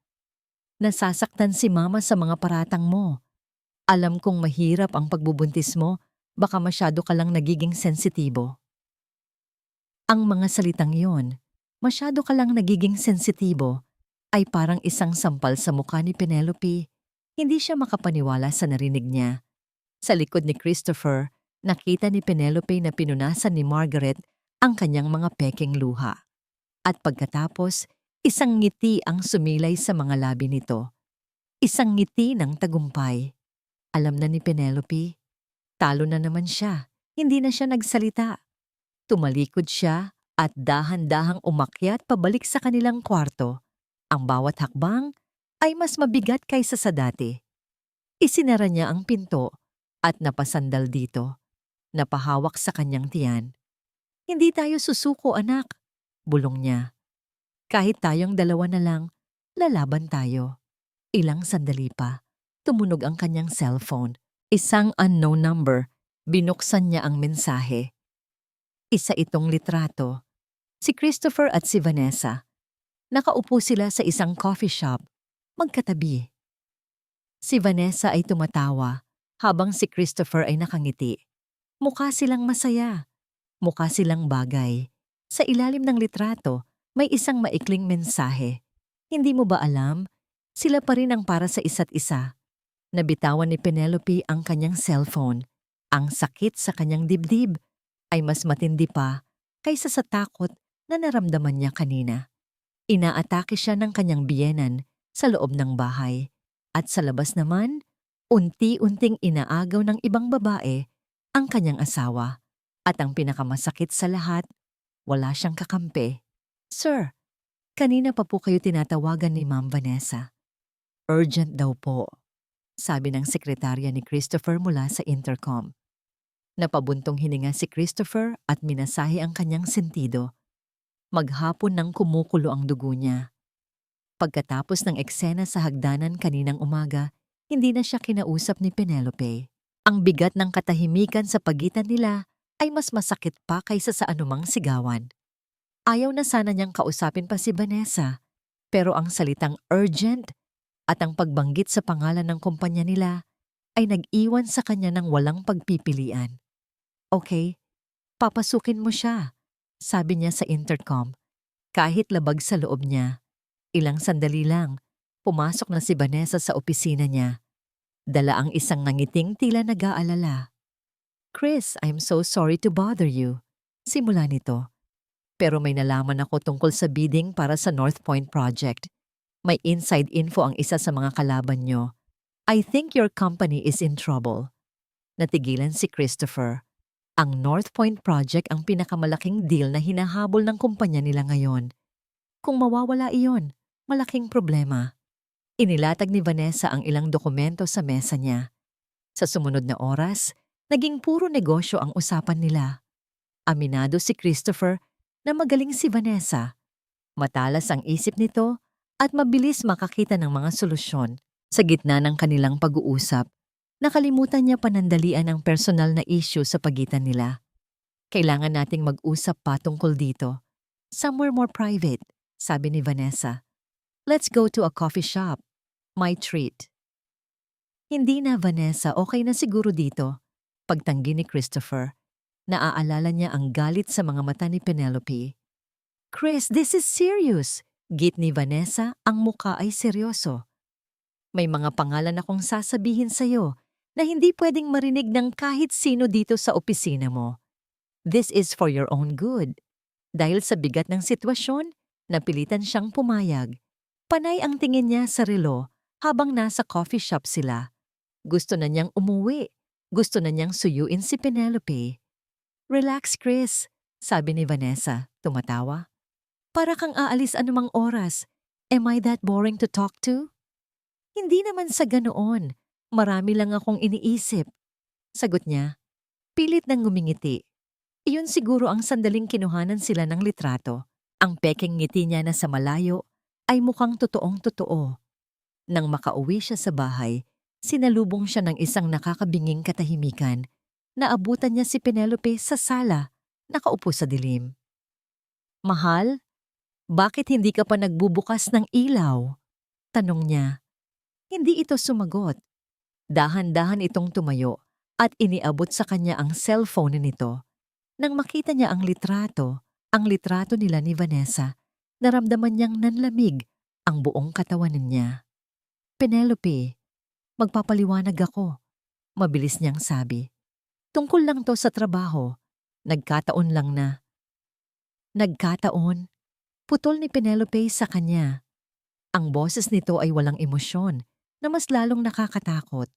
Nasasaktan si Mama sa mga paratang mo. Alam kong mahirap ang pagbubuntis mo, baka masyado ka lang nagiging sensitibo. Ang mga salitang yon, masyado ka lang nagiging sensitibo, ay parang isang sampal sa mukha ni Penelope. Hindi siya makapaniwala sa narinig niya. Sa likod ni Christopher, nakita ni Penelope na pinunasan ni Margaret ang kanyang mga peking luha. At pagkatapos, isang ngiti ang sumilay sa mga labi nito. Isang ngiti ng tagumpay. Alam na ni Penelope, talo na naman siya. Hindi na siya nagsalita. Tumalikod siya at dahan-dahang umakyat pabalik sa kanilang kwarto. Ang bawat hakbang ay mas mabigat kaysa sa dati. Isinara niya ang pinto at napasandal dito. Napahawak sa kanyang tiyan. Hindi tayo susuko, anak. Bulong niya. Kahit tayong dalawa na lang, lalaban tayo. Ilang sandali pa, tumunog ang kanyang cellphone. Isang unknown number, binuksan niya ang mensahe. Isa itong litrato. Si Christopher at si Vanessa. Nakaupo sila sa isang coffee shop, magkatabi. Si Vanessa ay tumatawa, habang si Christopher ay nakangiti. Mukha silang masaya. Mukha silang bagay. Sa ilalim ng litrato, may isang maikling mensahe. Hindi mo ba alam? Sila pa rin ang para sa isa't isa. Nabitawan ni Penelope ang kanyang cellphone. Ang sakit sa kanyang dibdib ay mas matindi pa kaysa sa takot na naramdaman niya kanina. Inaatake siya ng kanyang biyenan sa loob ng bahay. At sa labas naman, unti-unting inaagaw ng ibang babae ang kanyang asawa. At ang pinakamasakit sa lahat, wala siyang kakampi. Sir, kanina pa po kayo tinatawagan ni Ma'am Vanessa. Urgent daw po, sabi ng sekretarya ni Christopher mula sa intercom. Napabuntong hininga si Christopher at minasahe ang kanyang sentido. Maghapon nang kumukulo ang dugo niya. Pagkatapos ng eksena sa hagdanan kaninang umaga, hindi na siya kinausap ni Penelope. Ang bigat ng katahimikan sa pagitan nila ay mas masakit pa kaysa sa anumang sigawan. Ayaw na sana niyang kausapin pa si Vanessa, pero ang salitang urgent at ang pagbanggit sa pangalan ng kumpanya nila ay nag-iwan sa kanya ng walang pagpipilian. Okay, papasukin mo siya, sabi niya sa intercom. Kahit labag sa loob niya, ilang sandali lang, pumasok na si Vanessa sa opisina niya. Dala ang isang nangiting tila nag-aalala. Chris, I'm so sorry to bother you. Simula nito. Pero may nalaman ako tungkol sa bidding para sa North Point project. May inside info ang isa sa mga kalaban nyo. I think your company is in trouble. Natigilan si Christopher. Ang North Point project ang pinakamalaking deal na hinahabol ng kumpanya nila ngayon. Kung mawawala iyon, malaking problema. Inilatag ni Vanessa ang ilang dokumento sa mesa niya. Sa sumunod na oras, Naging puro negosyo ang usapan nila. Aminado si Christopher na magaling si Vanessa. Matalas ang isip nito at mabilis makakita ng mga solusyon. Sa gitna ng kanilang pag-uusap, nakalimutan niya panandalian ang personal na issue sa pagitan nila. Kailangan nating mag-usap pa tungkol dito. Somewhere more private, sabi ni Vanessa. Let's go to a coffee shop. My treat. Hindi na, Vanessa, okay na siguro dito. Pagtanggi ni Christopher, naaalala niya ang galit sa mga mata ni Penelope. Chris, this is serious. Git ni Vanessa, ang muka ay seryoso. May mga pangalan akong sasabihin sa'yo na hindi pwedeng marinig ng kahit sino dito sa opisina mo. This is for your own good. Dahil sa bigat ng sitwasyon, napilitan siyang pumayag. Panay ang tingin niya sa relo habang nasa coffee shop sila. Gusto na niyang umuwi. Gusto na niyang suyuin si Penelope. Relax, Chris, sabi ni Vanessa, tumatawa. Para kang aalis anumang oras. Am I that boring to talk to? Hindi naman sa ganoon. Marami lang akong iniisip. Sagot niya. Pilit nang ngumingiti. Iyon siguro ang sandaling kinuhanan sila ng litrato. Ang peking ngiti niya na sa malayo ay mukhang totoong-totoo. Nang makauwi siya sa bahay, sinalubong siya ng isang nakakabinging katahimikan. Naabutan niya si Penelope sa sala, nakaupo sa dilim. Mahal, bakit hindi ka pa nagbubukas ng ilaw? Tanong niya. Hindi ito sumagot. Dahan-dahan itong tumayo at iniabot sa kanya ang cellphone nito. Nang makita niya ang litrato nila ni Vanessa, naramdaman niyang nanlamig ang buong katawan niya. Penelope, magpapaliwanag ako, mabilis niyang sabi. Tungkol lang to sa trabaho. Nagkataon lang na. Nagkataon? Putol ni Penelope sa kanya. Ang boses nito ay walang emosyon na mas lalong nakakatakot.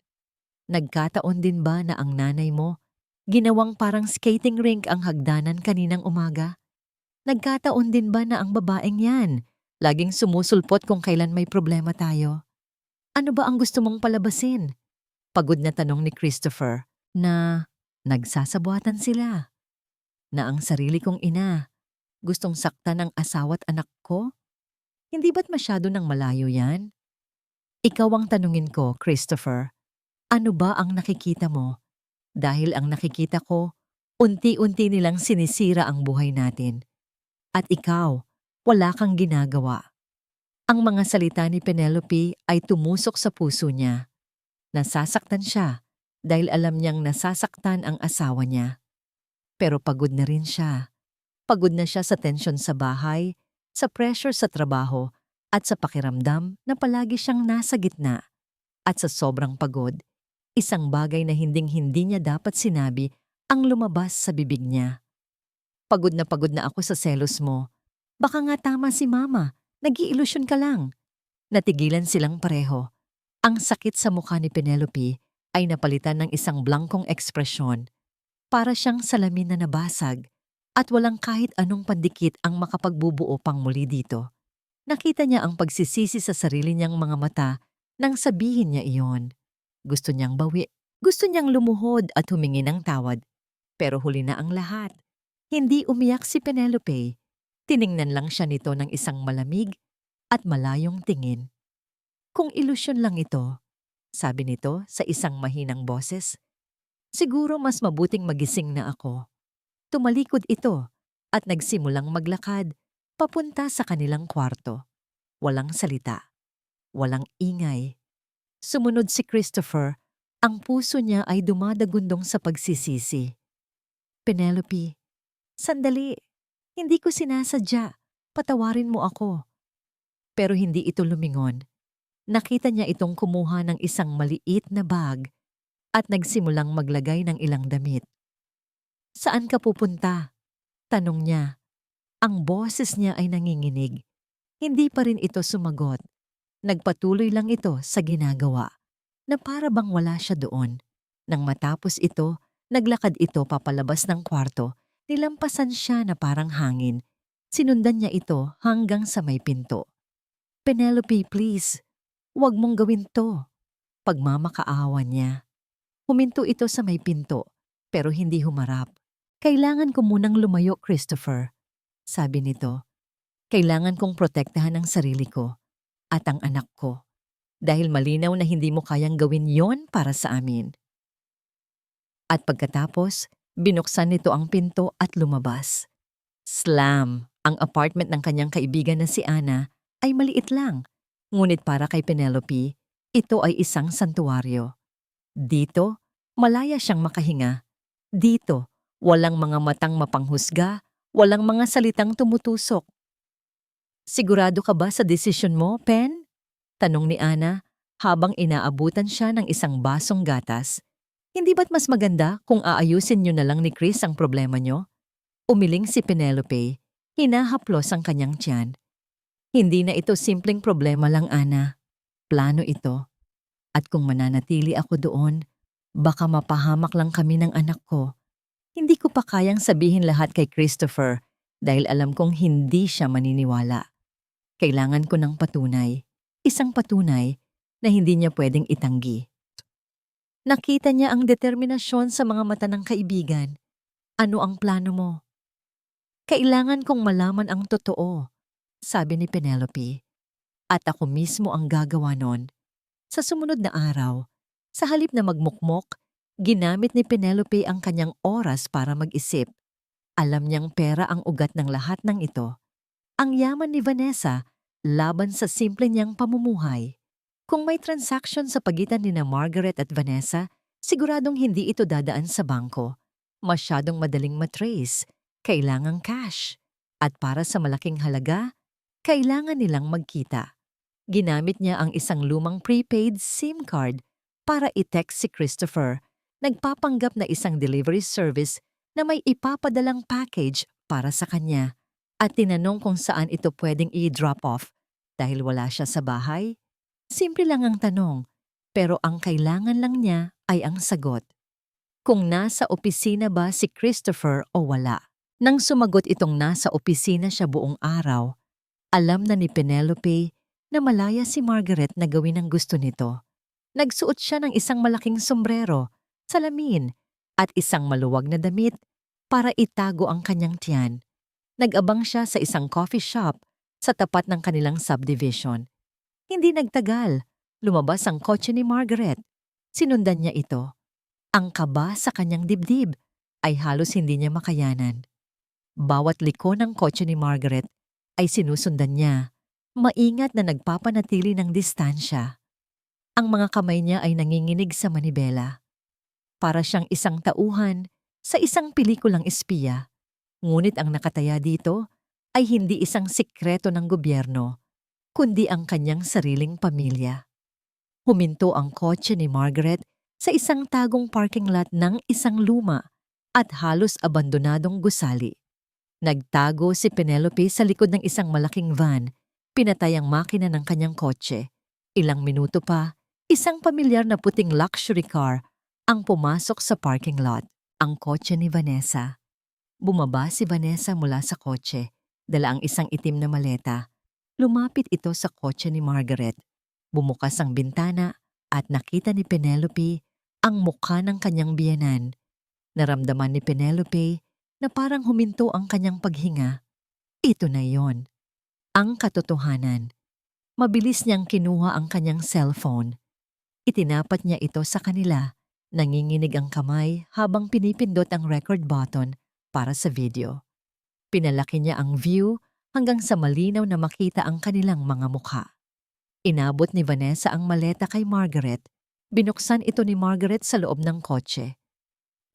Nagkataon din ba na ang nanay mo ginawang parang skating rink ang hagdanan kaninang umaga? Nagkataon din ba na ang babaeng yan laging sumusulpot kung kailan may problema tayo? Ano ba ang gusto mong palabasin? Pagod na tanong ni Christopher na nagsasabuatan sila. Na ang sarili kong ina gustong saktan ng asawa't anak ko? Hindi ba't masyado nang malayo yan? Ikaw ang tanungin ko, Christopher. Ano ba ang nakikita mo? Dahil ang nakikita ko, unti-unti nilang sinisira ang buhay natin. At ikaw, wala kang ginagawa. Ang mga salita ni Penelope ay tumusok sa puso niya. Nasasaktan siya dahil alam niyang nasasaktan ang asawa niya. Pero pagod na rin siya. Pagod na siya sa tensyon sa bahay, sa pressure sa trabaho, at sa pakiramdam na palagi siyang nasa gitna. At sa sobrang pagod, isang bagay na hinding-hindi niya dapat sinabi ang lumabas sa bibig niya. Pagod na ako sa selos mo. Baka nga tama si Mama, nag-iilusyon ka lang. Natigilan silang pareho. Ang sakit sa mukha ni Penelope ay napalitan ng isang blangkong ekspresyon. Para siyang salamin na nabasag at walang kahit anong pandikit ang makapagbubuo pang muli dito. Nakita niya ang pagsisisi sa sarili niyang mga mata nang sabihin niya iyon. Gusto niyang bawi. Gusto niyang lumuhod at humingi ng tawad. Pero huli na ang lahat. Hindi umiyak si Penelope. Tiningnan lang siya nito ng isang malamig at malayong tingin. Kung ilusyon lang ito, sabi nito sa isang mahinang boses, siguro mas mabuting magising na ako. Tumalikod ito at nagsimulang maglakad papunta sa kanilang kwarto. Walang salita. Walang ingay. Sumunod si Christopher, ang puso niya ay dumadagundong sa pagsisisi. Penelope, sandali, hindi ko sinasadya. Patawarin mo ako. Pero hindi ito lumingon. Nakita niya itong kumuha ng isang maliit na bag at nagsimulang maglagay ng ilang damit. Saan ka pupunta? Tanong niya. Ang boses niya ay nanginginig. Hindi pa rin ito sumagot. Nagpatuloy lang ito sa ginagawa, na para bang wala siya doon. Nang matapos ito, naglakad ito papalabas ng kwarto, nilampasan siya na parang hangin. Sinundan niya ito hanggang sa may pinto. Penelope, please, huwag mong gawin to. Pagmamakaawa niya. Huminto ito sa may pinto pero hindi humarap. Kailangan ko munang lumayo, Christopher. Sabi nito, kailangan kong protektahan ang sarili ko at ang anak ko dahil malinaw na hindi mo kayang gawin yon para sa amin. At pagkatapos, binuksan nito ang pinto at lumabas. Slam! Ang apartment ng kanyang kaibigan na si Ana ay maliit lang. Ngunit para kay Penelope, ito ay isang santuwaryo. Dito, malaya siyang makahinga. Dito, walang mga matang mapanghusga, walang mga salitang tumutusok. Sigurado ka ba sa desisyon mo, Pen? Tanong ni Ana habang inaabutan siya ng isang basong gatas. Hindi ba't mas maganda kung aayusin niyo na lang ni Chris ang problema niyo? Umiling si Penelope, hinahaplos ang kanyang tiyan. Hindi na ito simpleng problema lang, Ana. Plano ito. At kung mananatili ako doon, baka mapahamak lang kami ng anak ko. Hindi ko pa kayang sabihin lahat kay Christopher dahil alam kong hindi siya maniniwala. Kailangan ko ng patunay. Isang patunay na hindi niya pwedeng itanggi. Nakita niya ang determinasyon sa mga mata ng kaibigan. Ano ang plano mo? Kailangan kong malaman ang totoo, sabi ni Penelope. At ako mismo ang gagawa nun. Sa sumunod na araw, sa halip na magmukmok, ginamit ni Penelope ang kanyang oras para mag-isip. Alam niyang pera ang ugat ng lahat ng ito. Ang yaman ni Vanessa laban sa simple niyang pamumuhay. Kung may transaction sa pagitan ni na Margaret at Vanessa, siguradong hindi ito dadaan sa bangko. Masyadong madaling matrace, kailangang cash. At para sa malaking halaga, kailangan nilang magkita. Ginamit niya ang isang lumang prepaid SIM card para i-text si Christopher, nagpapanggap na isang delivery service na may ipapadalang package para sa kanya. At tinanong kung saan ito pwedeng i-drop off dahil wala siya sa bahay. Simple lang ang tanong, pero ang kailangan lang niya ay ang sagot. Kung nasa opisina ba si Christopher o wala. Nang sumagot itong nasa opisina siya buong araw, alam na ni Penelope na malaya si Margaret na gawin ang gusto nito. Nagsuot siya ng isang malaking sombrero, salamin, at isang maluwag na damit para itago ang kanyang tiyan. Nag-abang siya sa isang coffee shop sa tapat ng kanilang subdivision. Hindi nagtagal, lumabas ang kotse ni Margaret. Sinundan niya ito. Ang kaba sa kanyang dibdib ay halos hindi niya makayanan. Bawat liko ng kotse ni Margaret ay sinusundan niya, maingat na nagpapanatili ng distansya. Ang mga kamay niya ay nanginginig sa manibela. Para siyang isang tauhan sa isang pelikulang espiya. Ngunit ang nakataya dito ay hindi isang sikreto ng gobyerno, kundi ang kanyang sariling pamilya. Huminto ang kotse ni Margaret sa isang tagong parking lot ng isang luma at halos abandonadong gusali. Nagtago si Penelope sa likod ng isang malaking van, pinatay ang makina ng kanyang kotse. Ilang minuto pa, isang pamilyar na puting luxury car ang pumasok sa parking lot, ang kotse ni Vanessa. Bumaba si Vanessa mula sa kotse, dala ang isang itim na maleta. Lumapit ito sa kotse ni Margaret. Bumukas ang bintana at nakita ni Penelope ang mukha ng kanyang biyenan. Naramdaman ni Penelope na parang huminto ang kanyang paghinga. Ito na yon. Ang katotohanan. Mabilis niyang kinuha ang kanyang cellphone. Itinapat niya ito sa kanila. Nanginginig ang kamay habang pinipindot ang record button para sa video. Pinalaki niya ang view hanggang sa malinaw na makita ang kanilang mga mukha. Inabot ni Vanessa ang maleta kay Margaret. Binuksan ito ni Margaret sa loob ng kotse.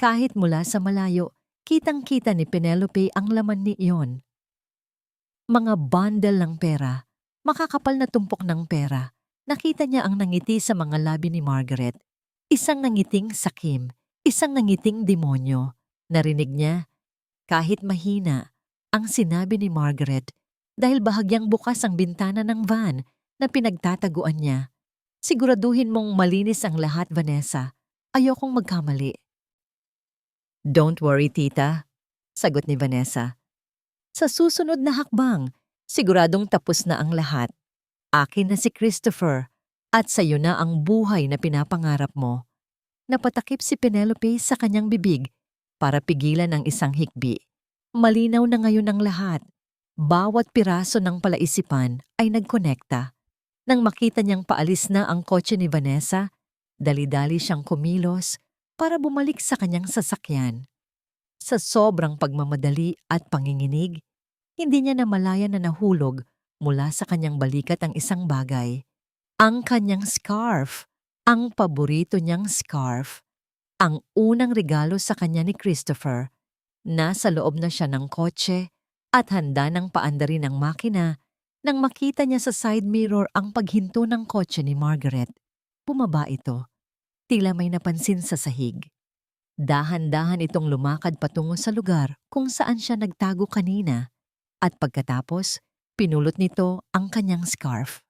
Kahit mula sa malayo, kitang-kita ni Penelope ang laman ni iyon. Mga bundle ng pera, makakapal na tumpok ng pera. Nakita niya ang nangiti sa mga labi ni Margaret. Isang nangiting sakim, isang nangiting demonyo. Narinig niya, kahit mahina, ang sinabi ni Margaret dahil bahagyang bukas ang bintana ng van na pinagtataguan niya. Siguraduhin mong malinis ang lahat, Vanessa. Ayokong magkamali. Don't worry, tita, sagot ni Vanessa. Sa susunod na hakbang, siguradong tapos na ang lahat. Akin na si Christopher at sayo na ang buhay na pinapangarap mo. Napatakip si Penelope sa kanyang bibig para pigilan ang isang hikbi. Malinaw na ngayon ang lahat. Bawat piraso ng palaisipan ay nagkonekta. Nang makita niyang paalis na ang kotse ni Vanessa, dali-dali siyang kumilos para bumalik sa kanyang sasakyan. Sa sobrang pagmamadali at panginginig, hindi niya namalayan na nahulog mula sa kanyang balikat ang isang bagay. Ang kanyang scarf, ang paborito niyang scarf, ang unang regalo sa kanya ni Christopher. Nasa loob na siya ng kotse at handa ng paandarin ang makina nang makita niya sa side mirror ang paghinto ng kotse ni Margaret. Bumaba ito, tila may napansin sa sahig. Dahan-dahan itong lumakad patungo sa lugar kung saan siya nagtago kanina at pagkatapos, pinulot nito ang kanyang scarf.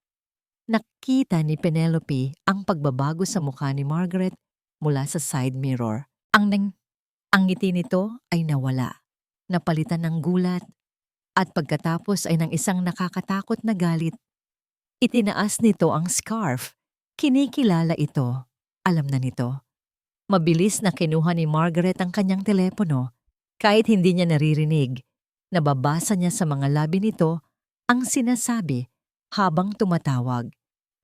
Nakita ni Penelope ang pagbabago sa mukha ni Margaret mula sa side mirror. Ang ngiti nito ay nawala, napalitan ng gulat, at pagkatapos ay ng isang nakakatakot na galit. Itinaas nito ang scarf. Kinikilala ito. Alam na nito. Mabilis na kinuha ni Margaret ang kanyang telepono. Kahit hindi niya naririnig, nababasa niya sa mga labi nito ang sinasabi habang tumatawag.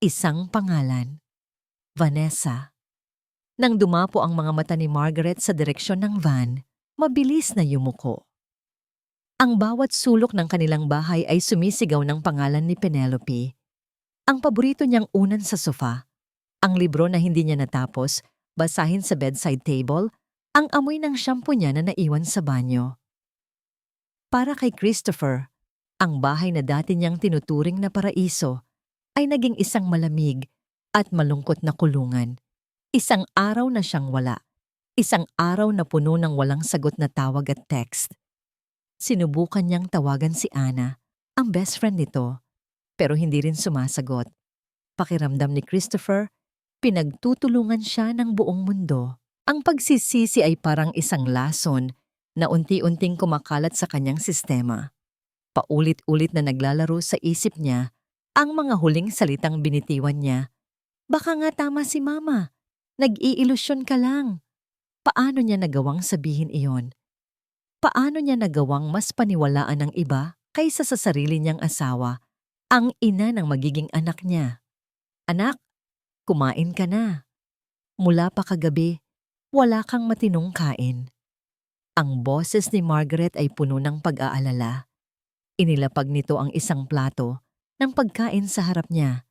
Isang pangalan. Vanessa. Nang dumapo ang mga mata ni Margaret sa direksyon ng van, mabilis na yumuko. Ang bawat sulok ng kanilang bahay ay sumisigaw ng pangalan ni Penelope. Ang paborito niyang unan sa sofa, ang libro na hindi niya natapos, basahin sa bedside table, ang amoy ng shampoo niya na naiwan sa banyo. Para kay Christopher, ang bahay na dati niyang tinuturing na paraiso ay naging isang malamig at malungkot na kulungan. Isang araw na siyang wala. Isang araw na puno ng walang sagot na tawag at text. Sinubukan niyang tawagan si Anna, ang best friend nito, pero hindi rin sumasagot. Pakiramdam ni Christopher, pinagtutulungan siya ng buong mundo. Ang pagsisisi ay parang isang lason na unti-unting kumakalat sa kanyang sistema. Paulit-ulit na naglalaro sa isip niya ang mga huling salitang binitiwan niya. Baka nga tama si Mama. Nag-iilusyon ka lang. Paano niya nagawang sabihin iyon? Paano niya nagawang mas paniwalaan ng iba kaysa sa sarili niyang asawa, ang ina ng magiging anak niya? Anak, kumain ka na. Mula pa kagabi, wala kang matinong kain. Ang boses ni Margaret ay puno ng pag-aalala. Inilapag nito ang isang plato ng pagkain sa harap niya.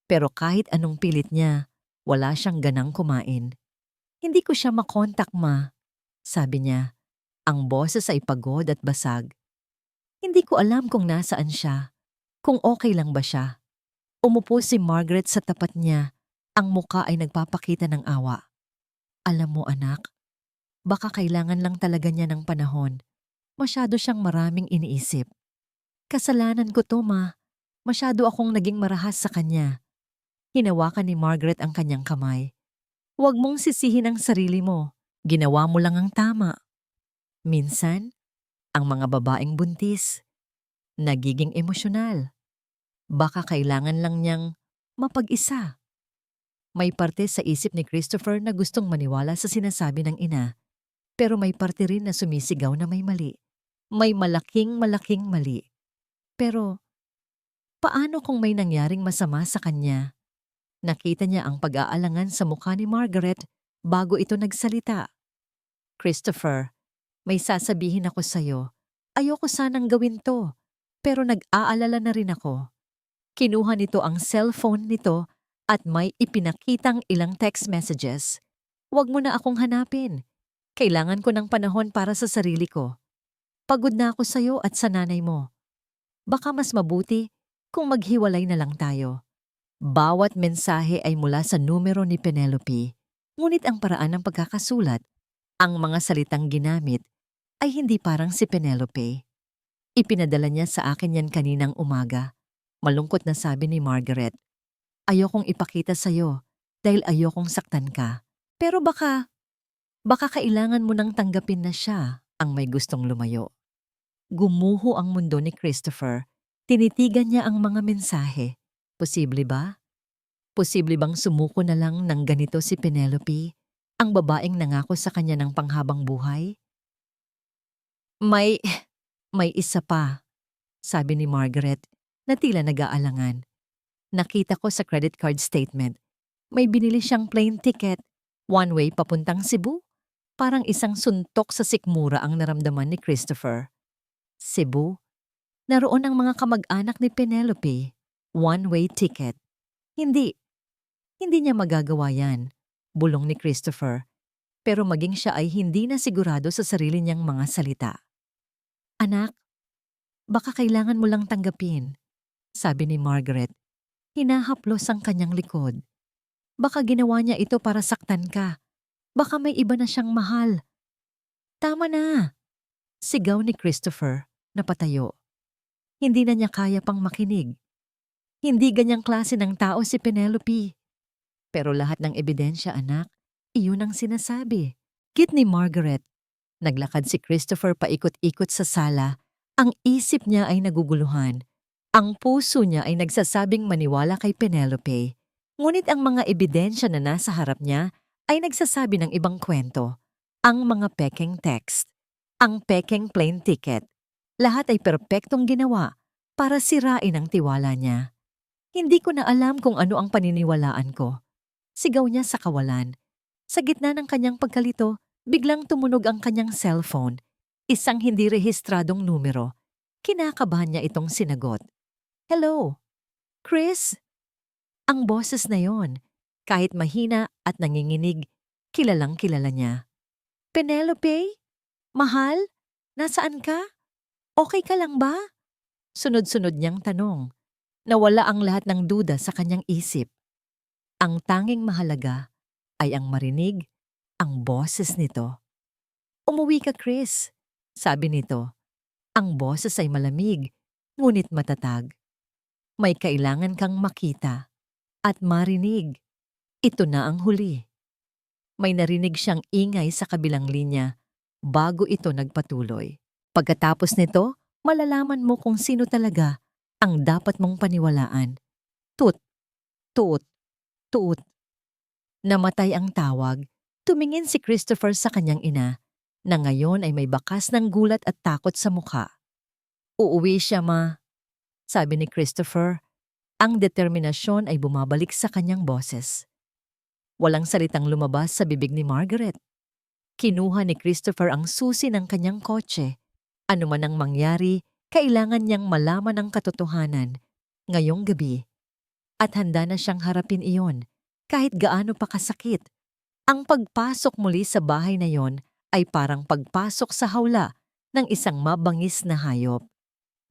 Pero kahit anong pilit niya, wala siyang ganang kumain. Hindi ko siya makontak, Ma, sabi niya. Ang boses ay pagod at basag. Hindi ko alam kung nasaan siya, kung okay lang ba siya. Umupo si Margaret sa tapat niya, ang muka ay nagpapakita ng awa. Alam mo anak, baka kailangan lang talaga niya ng panahon. Masyado siyang maraming iniisip. Kasalanan ko to, Ma. Masyado akong naging marahas sa kanya. Hinawakan ni Margaret ang kanyang kamay. Huwag mong sisihin ang sarili mo. Ginawa mo lang ang tama. Minsan, ang mga babaeng buntis, nagiging emosyonal. Baka kailangan lang niyang mapag-isa. May parte sa isip ni Christopher na gustong maniwala sa sinasabi ng ina, pero may parte rin na sumisigaw na may mali. May malaking mali. Pero, paano kung may nangyaring masama sa kanya? Nakita niya ang pag-aalangan sa mukha ni Margaret bago ito nagsalita. Christopher, may sasabihin ako sa'yo. Ayoko sanang gawin to, pero nag-aalala na rin ako. Kinuha nito ang cellphone nito at may ipinakitang ilang text messages. Huwag mo na akong hanapin. Kailangan ko ng panahon para sa sarili ko. Pagod na ako sa'yo at sa nanay mo. Baka mas mabuti kung maghiwalay na lang tayo. Bawat mensahe ay mula sa numero ni Penelope, ngunit ang paraan ng pagkakasulat, ang mga salitang ginamit, ay hindi parang si Penelope. Ipinadala niya sa akin yan kaninang umaga. Malungkot na sabi ni Margaret. Ayokong ipakita sa'yo dahil ayokong saktan ka. Pero baka kailangan mo nang tanggapin na siya ang may gustong lumayo. Gumuho ang mundo ni Christopher. Tinitigan niya ang mga mensahe. Posible ba? Posible bang sumuko na lang ng ganito si Penelope, ang babaeng nangako sa kanya ng panghabang buhay? May, may isa pa, sabi ni Margaret na tila nag-aalangan. Nakita ko sa credit card statement, may binili siyang plane ticket, one-way papuntang Cebu. Parang isang suntok sa sikmura ang naramdaman ni Christopher. Cebu? Naroon ang mga kamag-anak ni Penelope. One-way ticket. Hindi. Hindi niya magagawa yan, bulong ni Christopher. Pero maging siya ay hindi na sigurado sa sarili niyang mga salita. Anak, baka kailangan mo lang tanggapin, sabi ni Margaret. Hinahaplos ang kanyang likod. Baka ginawa niya ito para saktan ka. Baka may iba na siyang mahal. Tama na, sigaw ni Christopher na patayo. Hindi na niya kaya pang makinig. Hindi ganyang klase ng tao si Penelope. Pero lahat ng ebidensya, anak, iyon ang sinasabi. Kit ni Margaret. Naglakad si Christopher paikot-ikot sa sala. Ang isip niya ay naguguluhan. Ang puso niya ay nagsasabing maniwala kay Penelope. Ngunit ang mga ebidensya na nasa harap niya ay nagsasabi ng ibang kwento. Ang mga pekeng text. Ang pekeng plane ticket. Lahat ay perpektong ginawa para sirain ang tiwala niya. Hindi ko na alam kung ano ang paniniwalaan ko. Sigaw niya sa kawalan. Sa gitna ng kanyang pagkalito, biglang tumunog ang kanyang cellphone. Isang hindi rehistradong numero. Kinakabahan niya itong sinagot. Hello? Chris? Ang boses na yon, kahit mahina at nanginginig, kilalang kilala niya. Penelope? Mahal? Nasaan ka? Okay ka lang ba? Sunod-sunod niyang tanong. Nawala ang lahat ng duda sa kanyang isip. Ang tanging mahalaga ay ang marinig ang boses nito. Umuwi ka, Chris, sabi nito. Ang boses ay malamig, ngunit matatag. May kailangan kang makita at marinig. Ito na ang huli. May narinig siyang ingay sa kabilang linya bago ito nagpatuloy. Pagkatapos nito, malalaman mo kung sino talaga ang dapat mong paniwalaan. Tut, tut, tut. Namatay ang tawag. Tumingin si Christopher sa kanyang ina, na ngayon ay may bakas ng gulat at takot sa mukha. Uuwi siya, ma, sabi ni Christopher. Ang determinasyon ay bumabalik sa kanyang boses. Walang salitang lumabas sa bibig ni Margaret. Kinuha ni Christopher ang susi ng kanyang kotse. Ano man ang mangyari, kailangan niyang malaman ang katotohanan ngayong gabi. At handa na siyang harapin iyon, kahit gaano pa kasakit. Ang pagpasok muli sa bahay na yon ay parang pagpasok sa hawla ng isang mabangis na hayop.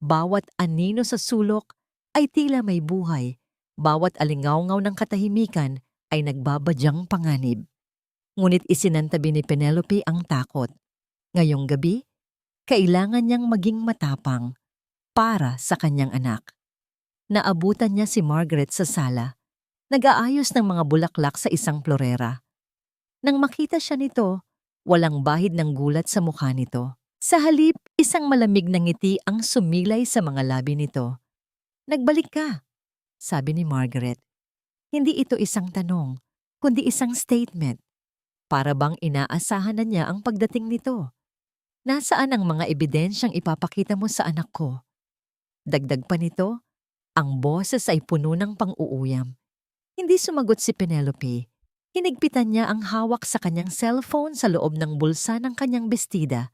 Bawat anino sa sulok ay tila may buhay. Bawat alingawngaw ng katahimikan ay nagbabadyang panganib. Ngunit isinantabi ni Penelope ang takot. Ngayong gabi, kailangan niyang maging matapang para sa kanyang anak. Naabutan niya si Margaret sa sala. Nag-aayos ng mga bulaklak sa isang florera. Nang makita siya nito, walang bahid ng gulat sa mukha nito. Sa halip, isang malamig na ngiti ang sumilay sa mga labi nito. Nagbalik ka, sabi ni Margaret. Hindi ito isang tanong, kundi isang statement. Para bang inaasahan na niya ang pagdating nito. Nasaan ang mga ebidensyang ipapakita mo sa anak ko? Dagdag pa nito, ang boses ay puno ng pang-uuyam. Hindi sumagot si Penelope. Hinigpitan niya ang hawak sa kanyang cellphone sa loob ng bulsa ng kanyang bestida.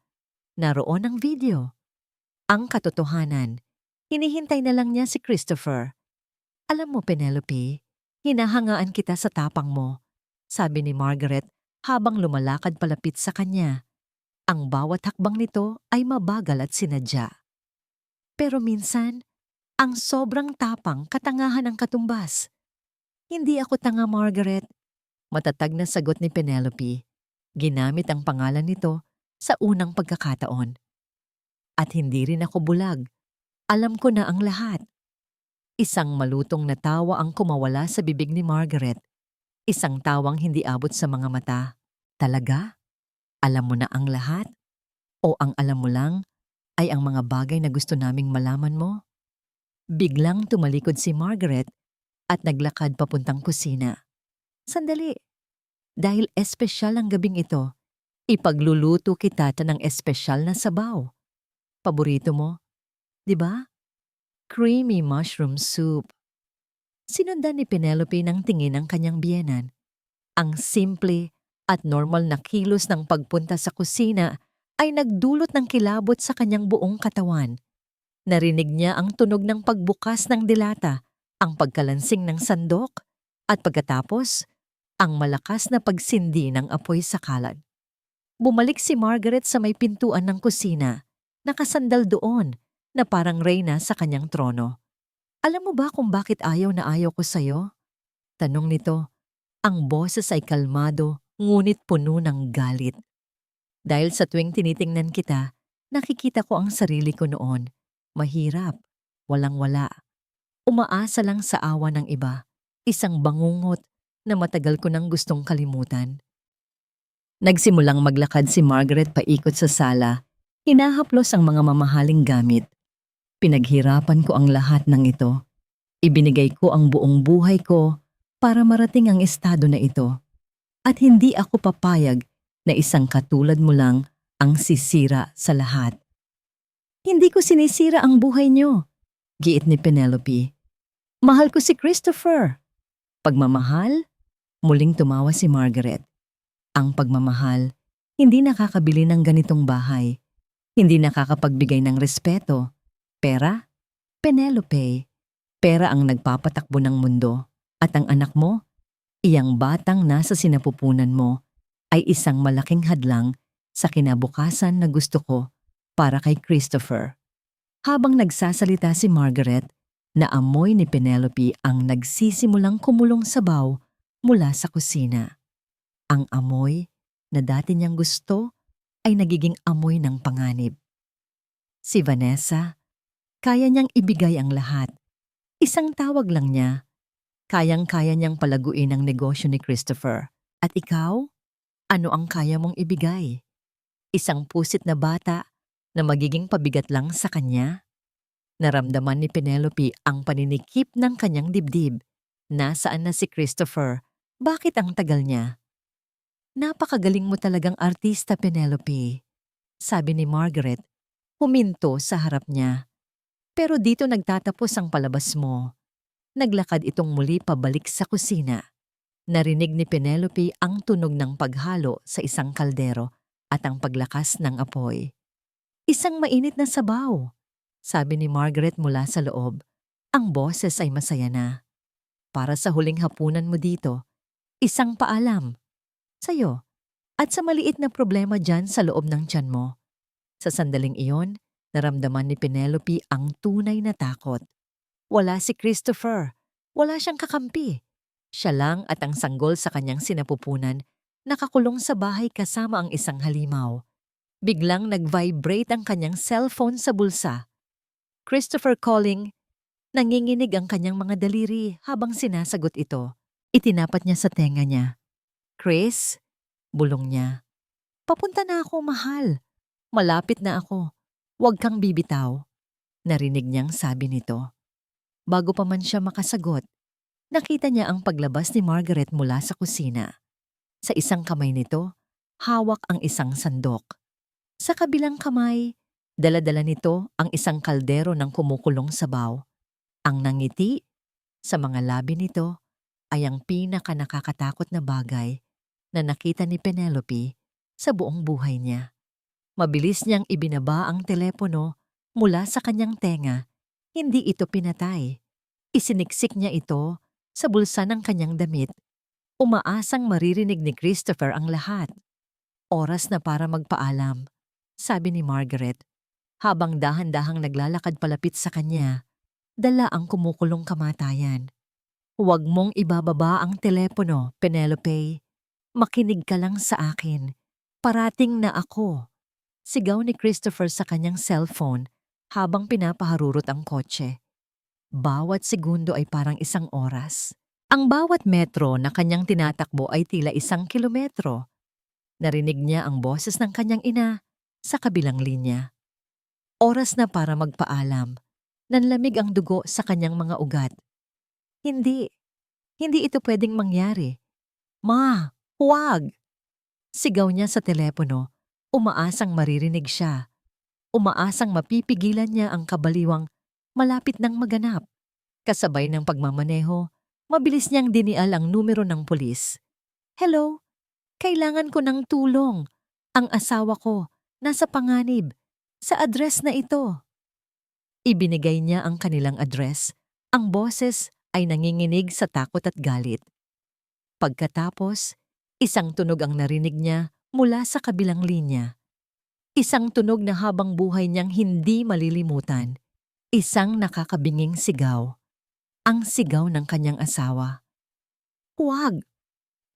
Naroon ang video. Ang katotohanan. Hinihintay na lang niya si Christopher. Alam mo, Penelope, hinahangaan kita sa tapang mo, sabi ni Margaret habang lumalakad palapit sa kanya. Ang bawat hakbang nito ay mabagal at sinadya. Pero minsan, ang sobrang tapang katangahan ng katumbas. Hindi ako tanga, Margaret. Matatag na sagot ni Penelope. Ginamit ang pangalan nito sa unang pagkakataon. At hindi rin ako bulag. Alam ko na ang lahat. Isang malutong na tawa ang kumawala sa bibig ni Margaret. Isang tawang hindi abot sa mga mata. Talaga? Alam mo na ang lahat? O ang alam mo lang ay ang mga bagay na gusto naming malaman mo? Biglang tumalikod si Margaret at naglakad papuntang kusina. Sandali. Dahil espesyal ang gabing ito, ipagluluto kita ng espesyal na sabaw. Paborito mo, 'di ba? Creamy mushroom soup. Sinundan ni Penelope ng tingin ng kanyang biyenan. Ang simple at normal na kilos ng pagpunta sa kusina ay nagdulot ng kilabot sa kanyang buong katawan. Narinig niya ang tunog ng pagbukas ng dilata, ang pagkalansing ng sandok, at pagkatapos, ang malakas na pagsindi ng apoy sa kalan. Bumalik si Margaret sa may pintuan ng kusina, nakasandal doon, na parang reyna sa kanyang trono. Alam mo ba kung bakit ayaw na ayaw ko sa'yo? Tanong nito. Ang boses ay kalmado, ngunit puno ng galit. Dahil sa tuwing tinitingnan kita, nakikita ko ang sarili ko noon. Mahirap, walang-wala. Umaasa lang sa awa ng iba. Isang bangungot na matagal ko nang gustong kalimutan. Nagsimulang maglakad si Margaret paikot sa sala. Hinahaplos ang mga mamahaling gamit. Pinaghirapan ko ang lahat ng ito. Ibinigay ko ang buong buhay ko para marating ang estado na ito. At hindi ako papayag na isang katulad mo lang ang sisira sa lahat. Hindi ko sinisira ang buhay niyo, giit ni Penelope. Mahal ko si Christopher. Pagmamahal? Muling tumawa si Margaret. Ang pagmamahal, hindi nakakabili ng ganitong bahay. Hindi nakakapagbigay ng respeto. Pera? Penelope. Pera ang nagpapatakbo ng mundo. At ang anak mo, iyang batang nasa sinapupunan mo, ay isang malaking hadlang sa kinabukasan na gusto ko para kay Christopher. Habang nagsasalita si Margaret, naamoy ni Penelope ang nagsisimulang kumulong sabaw mula sa kusina. Ang amoy na dati niyang gusto ay nagiging amoy ng panganib. Si Vanessa, kaya niyang ibigay ang lahat. Isang tawag lang niya, kayang-kaya niyang palaguin ang negosyo ni Christopher. At ikaw? Ano ang kaya mong ibigay? Isang pusit na bata na magiging pabigat lang sa kanya? Naramdaman ni Penelope ang paninikip ng kanyang dibdib. Nasaan na si Christopher? Bakit ang tagal niya? Napakagaling mo talagang artista, Penelope, sabi ni Margaret, huminto sa harap niya. Pero dito nagtatapos ang palabas mo. Naglakad itong muli pabalik sa kusina. Narinig ni Penelope ang tunog ng paghalo sa isang kaldero at ang paglakas ng apoy. Isang mainit na sabaw, sabi ni Margaret mula sa loob. Ang boses ay masaya na. Para sa huling hapunan mo dito, isang paalam. Sa'yo, at sa maliit na problema dyan sa loob ng tiyan mo. Sa sandaling iyon, naramdaman ni Penelope ang tunay na takot. Wala si Christopher, wala siyang kakampi. Siya lang at ang sanggol sa kanyang sinapupunan, nakakulong sa bahay kasama ang isang halimaw. Biglang nag-vibrate ang kanyang cellphone sa bulsa. Christopher calling, nanginginig ang kanyang mga daliri habang sinasagot ito. Itinapat niya sa tenga niya. Chris, bulong niya. Papunta na ako, mahal. Malapit na ako. Huwag kang bibitaw. Narinig niyang sabi nito. Bago pa man siya makasagot, nakita niya ang paglabas ni Margaret mula sa kusina. Sa isang kamay nito, hawak ang isang sandok. Sa kabilang kamay, dala-dala nito ang isang kaldero ng kumukulong sabaw. Ang nangiti sa mga labi nito ay ang pinaka-nakakatakot na bagay na nakita ni Penelope sa buong buhay niya. Mabilis niyang ibinaba ang telepono mula sa kanyang tenga. Hindi ito pinatay. Isiniksik niya ito sa bulsa ng kanyang damit. Umaasang maririnig ni Christopher ang lahat. Oras na para magpaalam, sabi ni Margaret, habang dahan-dahang naglalakad palapit sa kanya, dala ang kumukulong kamatayan. Huwag mong ibababa ang telepono, Penelope. Makinig ka lang sa akin. Parating na ako. Sigaw ni Christopher sa kanyang cellphone habang pinapaharurot ang kotse. Bawat segundo ay parang isang oras. Ang bawat metro na kanyang tinatakbo ay tila 1 kilometro. Narinig niya ang boses ng kanyang ina sa kabilang linya. Oras na para magpaalam. Nanlamig ang dugo sa kanyang mga ugat. Hindi ito pwedeng mangyari. Ma, huwag! Sigaw niya sa telepono, umaasang maririnig siya. umaasang mapipigilan niya ang kabaliwang malapit ng maganap. Kasabay ng pagmamaneho, mabilis niyang dinial ang numero ng pulis. "Hello, kailangan ko ng tulong. Ang asawa ko, nasa panganib, sa address na ito." Ibinigay niya ang kanilang address. Ang boses ay nanginginig sa takot at galit. Pagkatapos, isang tunog ang narinig niya mula sa kabilang linya. Isang tunog na habang buhay niyang hindi malilimutan. Isang nakakabinging sigaw. Ang sigaw ng kanyang asawa. "Huwag!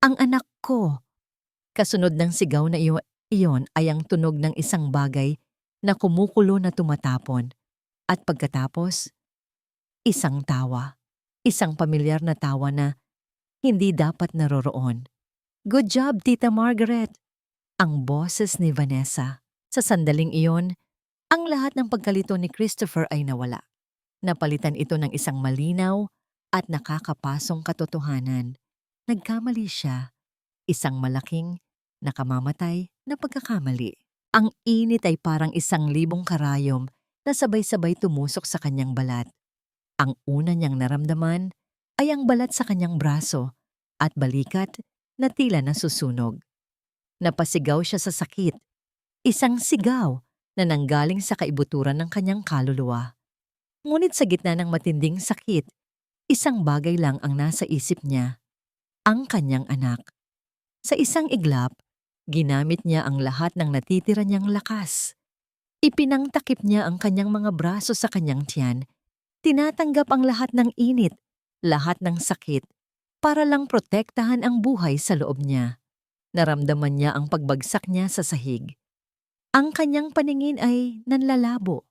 Ang anak ko!" Kasunod ng sigaw na iyon ay ang tunog ng isang bagay na kumukulo na tumatapon. At pagkatapos, isang tawa. Isang pamilyar na tawa na hindi dapat naroroon. "Good job, Tita Margaret!" Ang boses ni Vanessa. Sa sandaling iyon, ang lahat ng pagkalito ni Christopher ay nawala. Napalitan ito ng isang malinaw at nakakapasong katotohanan. Nagkamali siya. Isang malaking, nakamamatay na pagkakamali. Ang init ay parang 1,000 karayom na sabay-sabay tumusok sa kanyang balat. Ang una niyang naramdaman ay ang balat sa kanyang braso at balikat na tila nasusunog. Napasigaw siya sa sakit. Isang sigaw na nanggaling sa kaibuturan ng kanyang kaluluwa. Ngunit sa gitna ng matinding sakit, isang bagay lang ang nasa isip niya. Ang kanyang anak. Sa isang iglap, ginamit niya ang lahat ng natitira niyang lakas. Ipinangtakip niya ang kanyang mga braso sa kanyang tiyan. Tinatanggap ang lahat ng init, lahat ng sakit, para lang protektahan ang buhay sa loob niya. Naramdaman niya ang pagbagsak niya sa sahig. Ang kanyang paningin ay nanlalabo.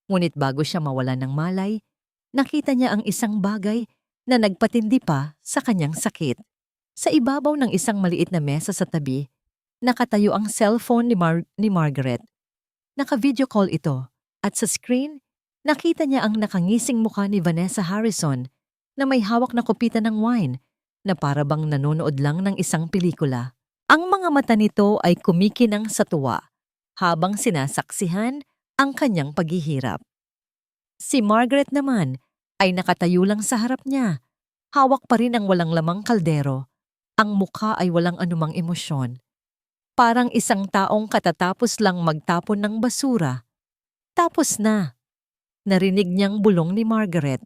Ngunit bago siya mawala ng malay, nakita niya ang isang bagay na nagpatindi pa sa kanyang sakit. Sa ibabaw ng isang maliit na mesa sa tabi, nakatayo ang cellphone ni Margaret. Naka-video call ito at sa screen, nakita niya ang nakangising mukha ni Vanessa Harrison na may hawak na kopita ng wine na para bang nanonood lang ng isang pelikula. Ang mga mata nito ay kumikinang sa tuwa habang sinasaksihan ang kanyang paghihirap. Si Margaret naman ay nakatayo lang sa harap niya. Hawak pa rin ang walang lamang kaldero. Ang mukha ay walang anumang emosyon. Parang isang taong katatapos lang magtapon ng basura. Tapos na. Narinig niyang bulong ni Margaret.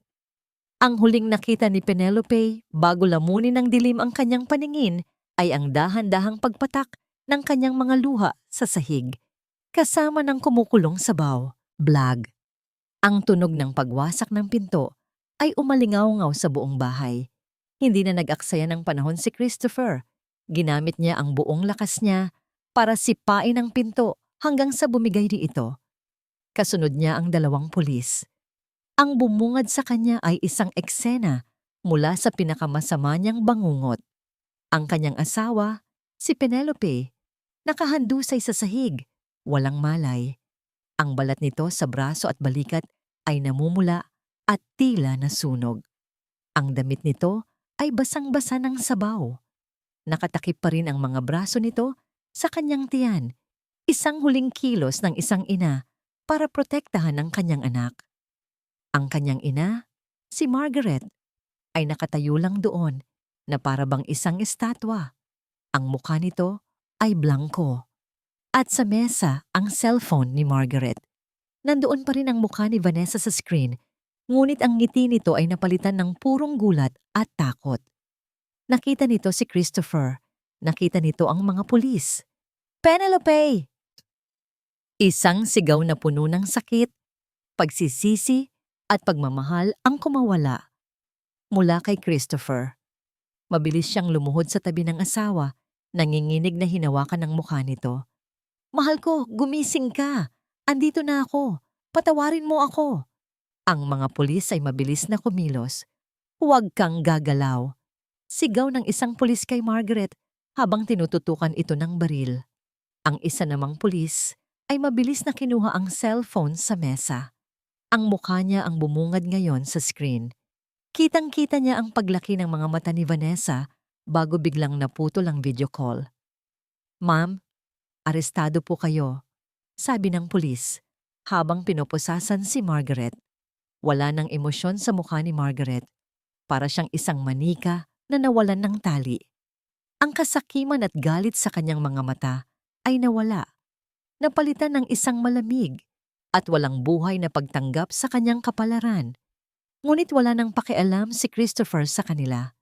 Ang huling nakita ni Penelope bago lamunin ng dilim ang kanyang paningin ay ang dahan-dahang pagpatak ng kanyang mga luha sa sahig, kasama ng kumukulong sabaw. Blag. Ang tunog ng pagwasak ng pinto ay umalingaw-ngaw sa buong bahay. Hindi na nag-aksaya ng panahon si Christopher. Ginamit niya ang buong lakas niya para sipain ang pinto hanggang sa bumigay di ito. Kasunod niya ang 2 pulis. Ang bumungad sa kanya ay isang eksena mula sa pinakamasama niyang bangungot. Ang kanyang asawa, si Penelope, nakahandusay sa sahig, walang malay. Ang balat nito sa braso at balikat ay namumula at tila nasunog. Ang damit nito ay basang-basa ng sabaw. Nakatakip pa rin ang mga braso nito sa kanyang tiyan, isang huling kilos ng isang ina para protektahan ang kanyang anak. Ang kanyang ina, si Margaret, ay nakatayo lang doon na para bang isang estatwa. Ang mukha nito ay blanko. At sa mesa ang cellphone ni Margaret. Nandoon pa rin ang mukha ni Vanessa sa screen, ngunit ang ngiti nito ay napalitan ng purong gulat at takot. Nakita nito si Christopher. Nakita nito ang mga pulis. "Penelope!" Isang sigaw na puno ng sakit, pagsisisi at pagmamahal ang kumawala mula kay Christopher. Mabilis siyang lumuhod sa tabi ng asawa, nanginginig na hinawakan ang mukha nito. "Mahal ko, gumising ka. Andito na ako. Patawarin mo ako." Ang mga pulis ay mabilis na kumilos. "Huwag kang gagalaw." Sigaw ng isang pulis kay Margaret habang tinututukan ito ng baril. Ang isa namang pulis ay mabilis na kinuha ang cellphone sa mesa. Ang mukha niya ang bumungad ngayon sa screen. Kitang-kita niya ang paglaki ng mga mata ni Vanessa bago biglang naputol ang video call. "Ma'am, arestado po kayo," sabi ng pulis habang pinupusasan si Margaret. Wala nang emosyon sa mukha ni Margaret. Para siyang isang manika na nawalan ng tali. Ang kasakiman at galit sa kanyang mga mata ay nawala. Napalitan ng isang malamig at walang buhay na pagtanggap sa kanyang kapalaran. Ngunit wala nang pakialam si Christopher sa kanila.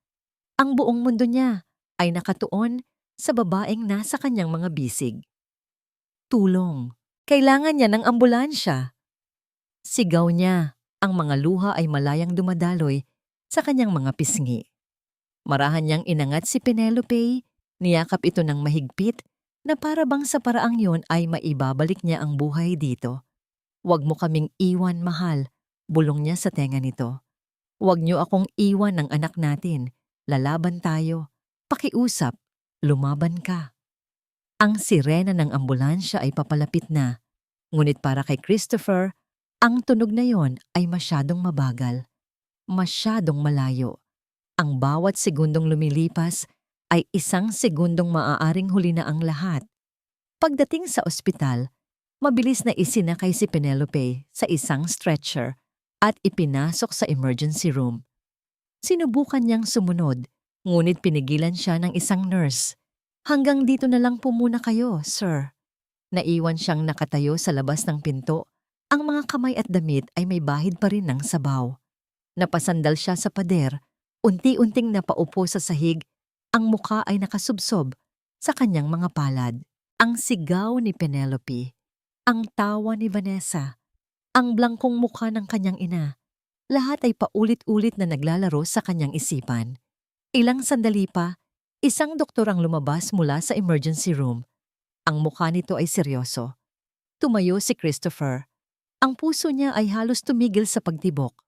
Ang buong mundo niya ay nakatuon sa babaeng nasa kanyang mga bisig. Tulong. Kailangan niya ng ambulansya. Sigaw niya. Ang mga luha ay malayang dumadaloy sa kanyang mga pisngi. Marahan niyang inangat si Penelope, niyakap ito ng mahigpit na para bang sa paraang yon ay maibabalik niya ang buhay dito. "Huwag mo kaming iwan, mahal," bulong niya sa tenga nito. "Huwag niyo akong iwan ng anak natin. Lalaban tayo. Pakiusap, lumaban ka." Ang sirena ng ambulansya ay papalapit na, ngunit para kay Christopher, ang tunog na yon ay masyadong mabagal, masyadong malayo. Ang bawat segundong lumilipas ay isang segundong maaaring huli na ang lahat. Pagdating sa ospital, mabilis na isinakay si Penelope sa isang stretcher at ipinasok sa emergency room. Sinubukan niyang sumunod, ngunit pinigilan siya ng isang nurse. "Hanggang dito na lang po muna kayo, sir." Naiwan siyang nakatayo sa labas ng pinto. Ang mga kamay at damit ay may bahid pa rin ng sabaw. Napasandal siya sa pader, unti-unting napaupo sa sahig, ang muka ay nakasubsob sa kanyang mga palad. Ang sigaw ni Penelope, ang tawa ni Vanessa, ang blangkong mukha ng kanyang ina, lahat ay paulit-ulit na naglalaro sa kanyang isipan. Ilang sandali pa, isang doktor ang lumabas mula sa emergency room. Ang mukha nito ay seryoso. Tumayo si Christopher. Ang puso niya ay halos tumigil sa pagtibok.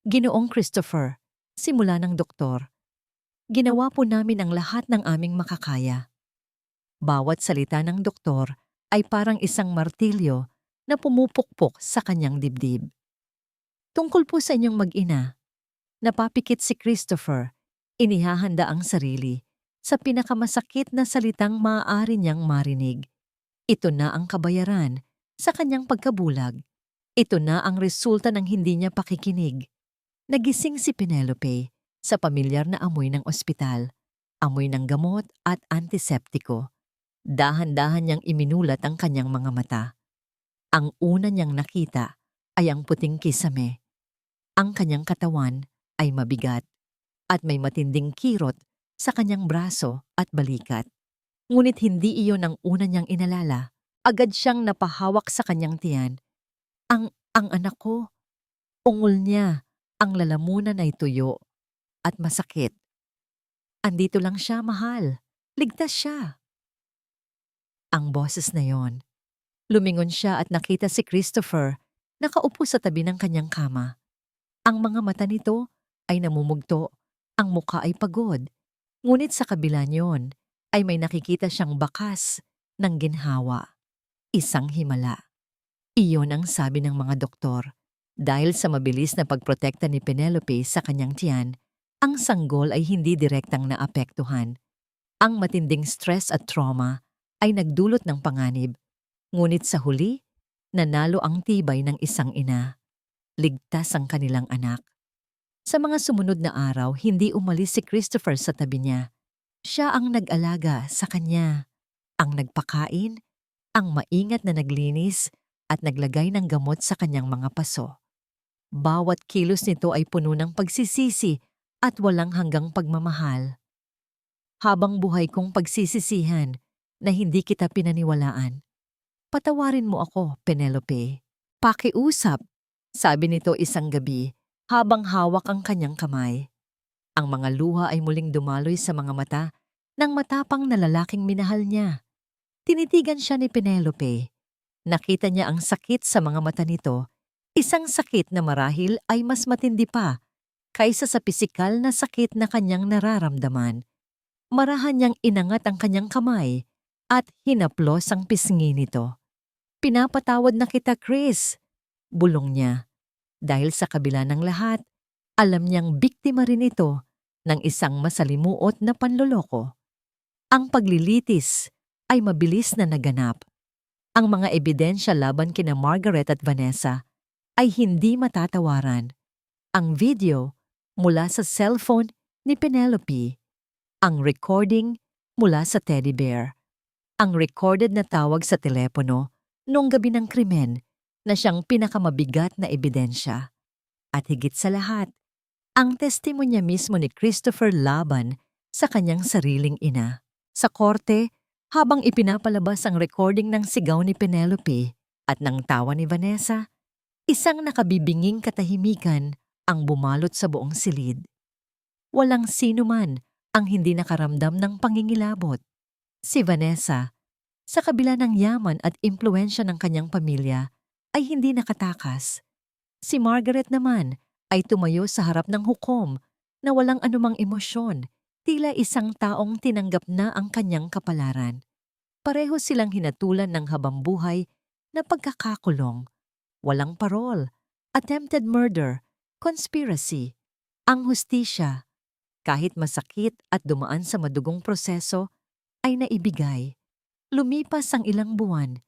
"Ginoong Christopher," simula ng doktor, "ginawa po namin ang lahat ng aming makakaya." Bawat salita ng doktor ay parang isang martilyo na pumupukpok sa kanyang dibdib. "Tungkol po sa inyong mag-ina." Napapikit si Christopher, inihahanda ang sarili sa pinakamasakit na salitang maaari niyang marinig. Ito na ang kabayaran sa kanyang pagkabulag. Ito na ang resulta ng hindi niya pakikinig. Nagising si Penelope sa pamilyar na amoy ng ospital, amoy ng gamot at antiseptiko. Dahan-dahan niyang iminulat ang kanyang mga mata. Ang una niyang nakita ay ang puting kisame. Ang kanyang katawan ay mabigat at may matinding kirot sa kanyang braso at balikat. Ngunit hindi iyon ang una niyang inalala. Agad siyang napahawak sa kanyang tiyan. Ang anak ko, ungol niya, ang lalamunan ay tuyo at masakit. "Andito lang siya, mahal. Ligtas siya." Ang boses na yon. Lumingon siya at nakita si Christopher nakaupo sa tabi ng kanyang kama. Ang mga mata nito ay namumugto, ang mukha ay pagod. Ngunit sa kabila niyon ay may nakikita siyang bakas ng ginhawa. Isang himala. Iyon ang sabi ng mga doktor. Dahil sa mabilis na pagprotekta ni Penelope sa kanyang tiyan, ang sanggol ay hindi direktang naapektuhan. Ang matinding stress at trauma ay nagdulot ng panganib. Ngunit sa huli, nanalo ang tibay ng isang ina. Ligtas ang kanilang anak. Sa mga sumunod na araw, hindi umalis si Christopher sa tabi niya. Siya ang nag-alaga sa kanya, ang nagpakain, ang maingat na naglinis at naglagay ng gamot sa kanyang mga paso. Bawat kilos nito ay puno ng pagsisisi at walang hanggang pagmamahal. "Habang buhay kong pagsisisihan na hindi kita pinaniwalaan. Patawarin mo ako, Penelope." "Pakiusap," sabi nito isang gabi habang hawak ang kanyang kamay. Ang mga luha ay muling dumaloy sa mga mata ng matapang na lalaking minahal niya. Tinitigan siya ni Penelope. Nakita niya ang sakit sa mga mata nito, isang sakit na marahil ay mas matindi pa kaysa sa pisikal na sakit na kanyang nararamdaman. Marahan niyang inangat ang kanyang kamay at hinaplos ang pisngi nito. "Pinapatawad na kita, Chris," bulong niya. Dahil sa kabila ng lahat, alam niyang biktima rin ito ng isang masalimuot na panloloko. Ang paglilitis ay mabilis na naganap. Ang mga ebidensya laban kina Margaret at Vanessa ay hindi matatawaran. Ang video mula sa cellphone ni Penelope, ang recording mula sa teddy bear, ang recorded na tawag sa telepono noong gabi ng krimen na siyang pinakamabigat na ebidensya. At higit sa lahat, ang testimonya mismo ni Christopher laban sa kanyang sariling ina. Sa korte, habang ipinapalabas ang recording ng sigaw ni Penelope at ng tawa ni Vanessa, isang nakabibinging katahimikan ang bumalot sa buong silid. Walang sino man ang hindi nakaramdam ng pangingilabot. Si Vanessa, sa kabila ng yaman at impluensya ng kanyang pamilya, ay hindi nakatakas. Si Margaret naman ay tumayo sa harap ng hukom na walang anumang emosyon, tila isang taong tinanggap na ang kanyang kapalaran. Pareho silang hinatulan ng habambuhay na pagkakakulong, walang parol, attempted murder, conspiracy. Ang hustisya, kahit masakit at dumaan sa madugong proseso, ay naibigay. Lumipas ang ilang buwan,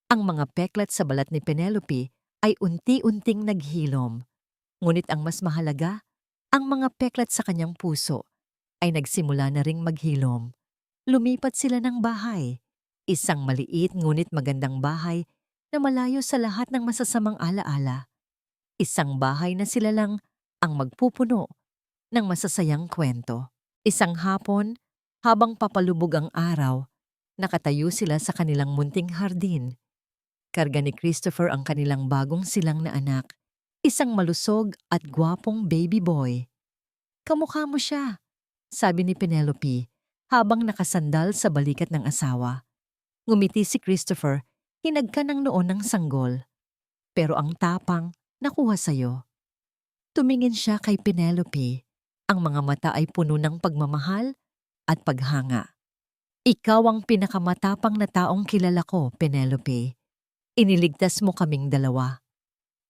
ang mga peklat sa balat ni Penelope ay unti-unting naghilom. Ngunit ang mas mahalaga, ang mga peklat sa kanyang puso ay nagsimula na ring maghilom. Lumipat sila ng bahay, isang maliit ngunit magandang bahay na malayo sa lahat ng masasamang alaala. Isang bahay na sila lang ang magpupuno ng masasayang kwento. Isang hapon, habang papalubog ang araw, nakatayo sila sa kanilang munting hardin. Karga ni Christopher ang kanilang bagong silang na anak, isang malusog at gwapong baby boy. "Kamukha mo siya," sabi ni Penelope habang nakasandal sa balikat ng asawa. Ngumiti si Christopher, hinagka ng noon ng sanggol. "Pero ang tapang nakuha sa'yo." Tumingin siya kay Penelope. Ang mga mata ay puno ng pagmamahal at paghanga. "Ikaw ang pinakamatapang na taong kilala ko, Penelope. Iniligtas mo kaming dalawa."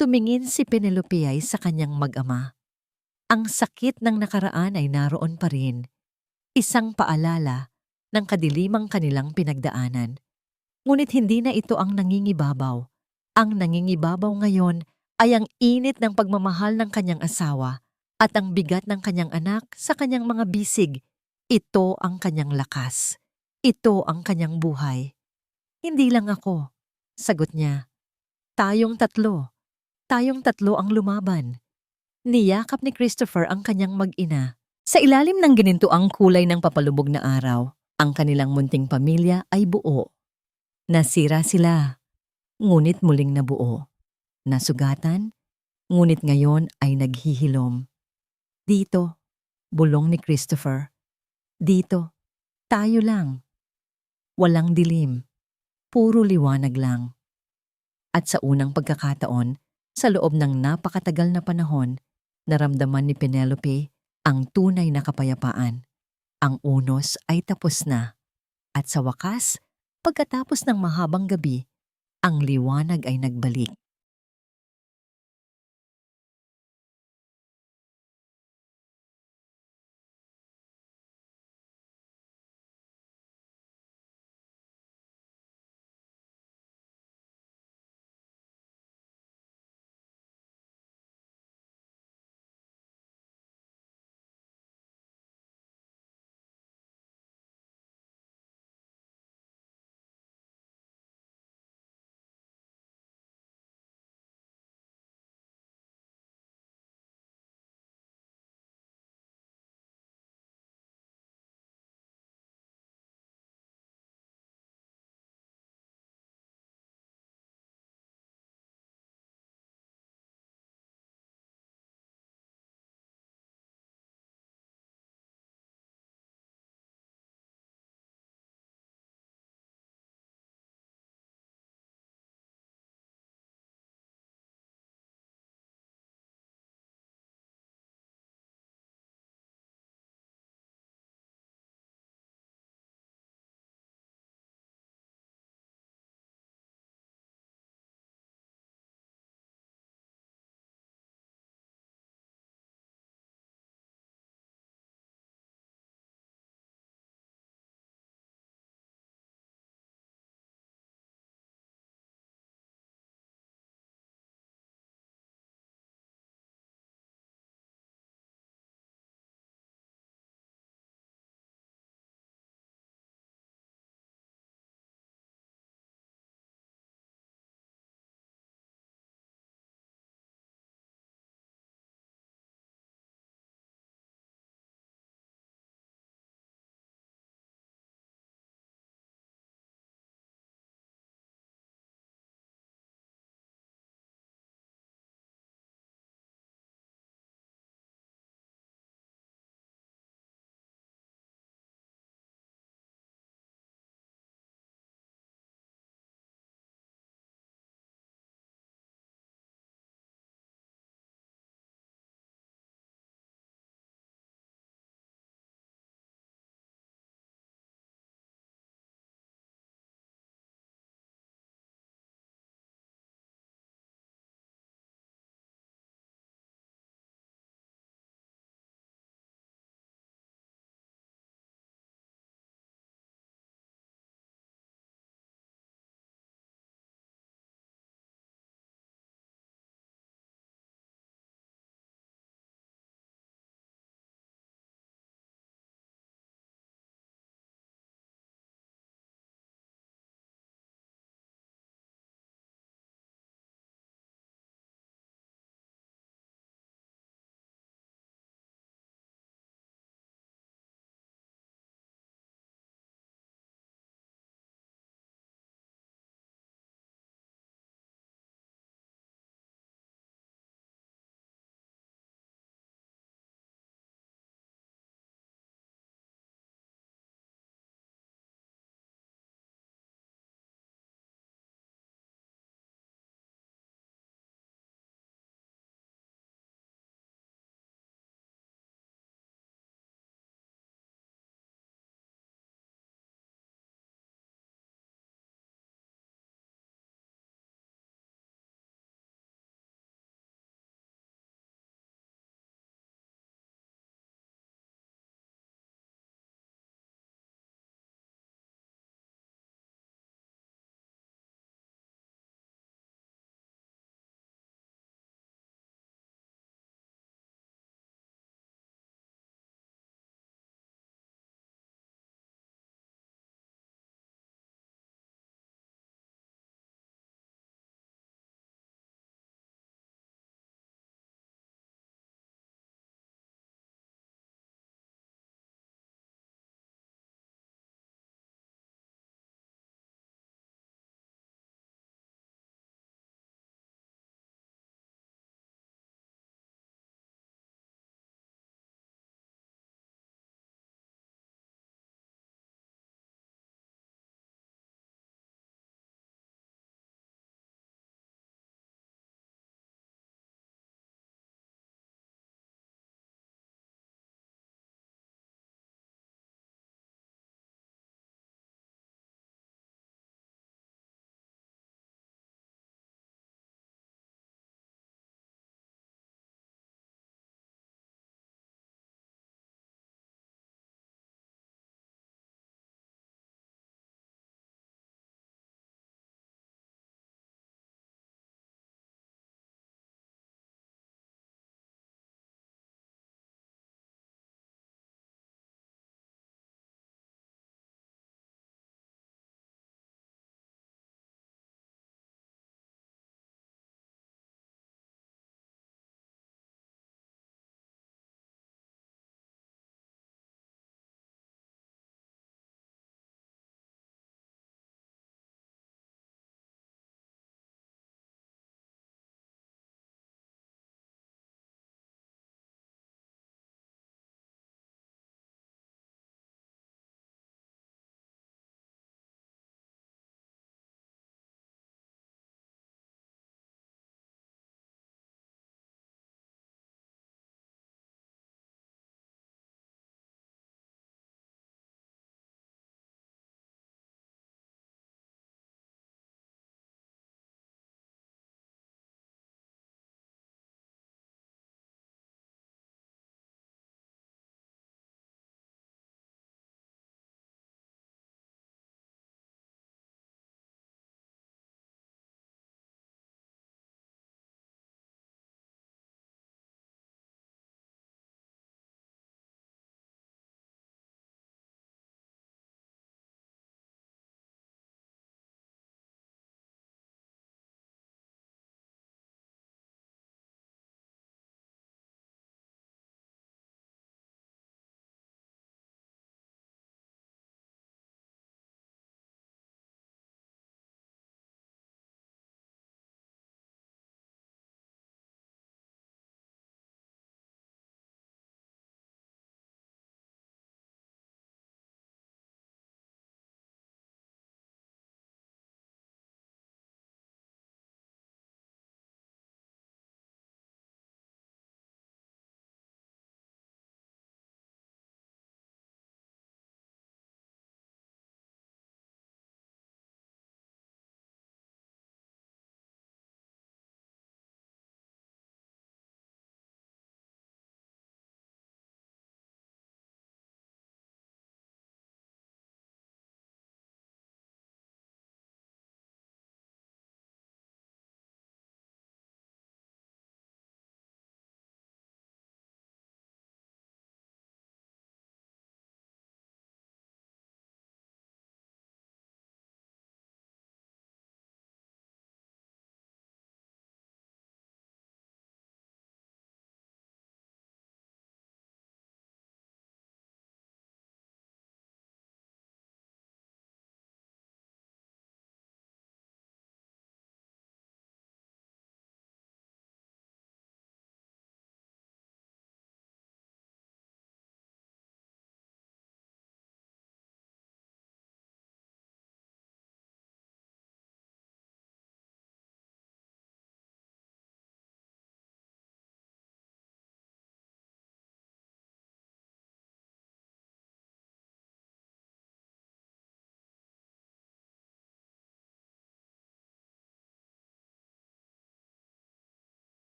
Tumingin si Penelope ay sa kanyang mag-ama. Ang sakit ng nakaraan ay naroon pa rin. Isang paalala ng kadilimang kanilang pinagdaanan. Ngunit hindi na ito ang nangingibabaw. Ang nangingibabaw ngayon ay ang init ng pagmamahal ng kanyang asawa at ang bigat ng kanyang anak sa kanyang mga bisig. Ito ang kanyang lakas. Ito ang kanyang buhay. "Hindi lang ako," sagot niya. Tayong tatlo ang lumaban." Niyakap ni Christopher ang kanyang mag-ina. Sa ilalim ng ginintuang kulay ng papalubog na araw, ang kanilang munting pamilya ay buo. Nasira sila, ngunit muling nabuo. Nasugatan, ngunit ngayon ay naghihilom. "Dito," bulong ni Christopher. "Dito, tayo lang. Walang dilim, puro liwanag lang." At sa unang pagkakataon, sa loob ng napakatagal na panahon, naramdaman ni Penelope ang tunay na kapayapaan. Ang unos ay tapos na. At sa wakas, pagkatapos ng mahabang gabi, ang liwanag ay nagbalik.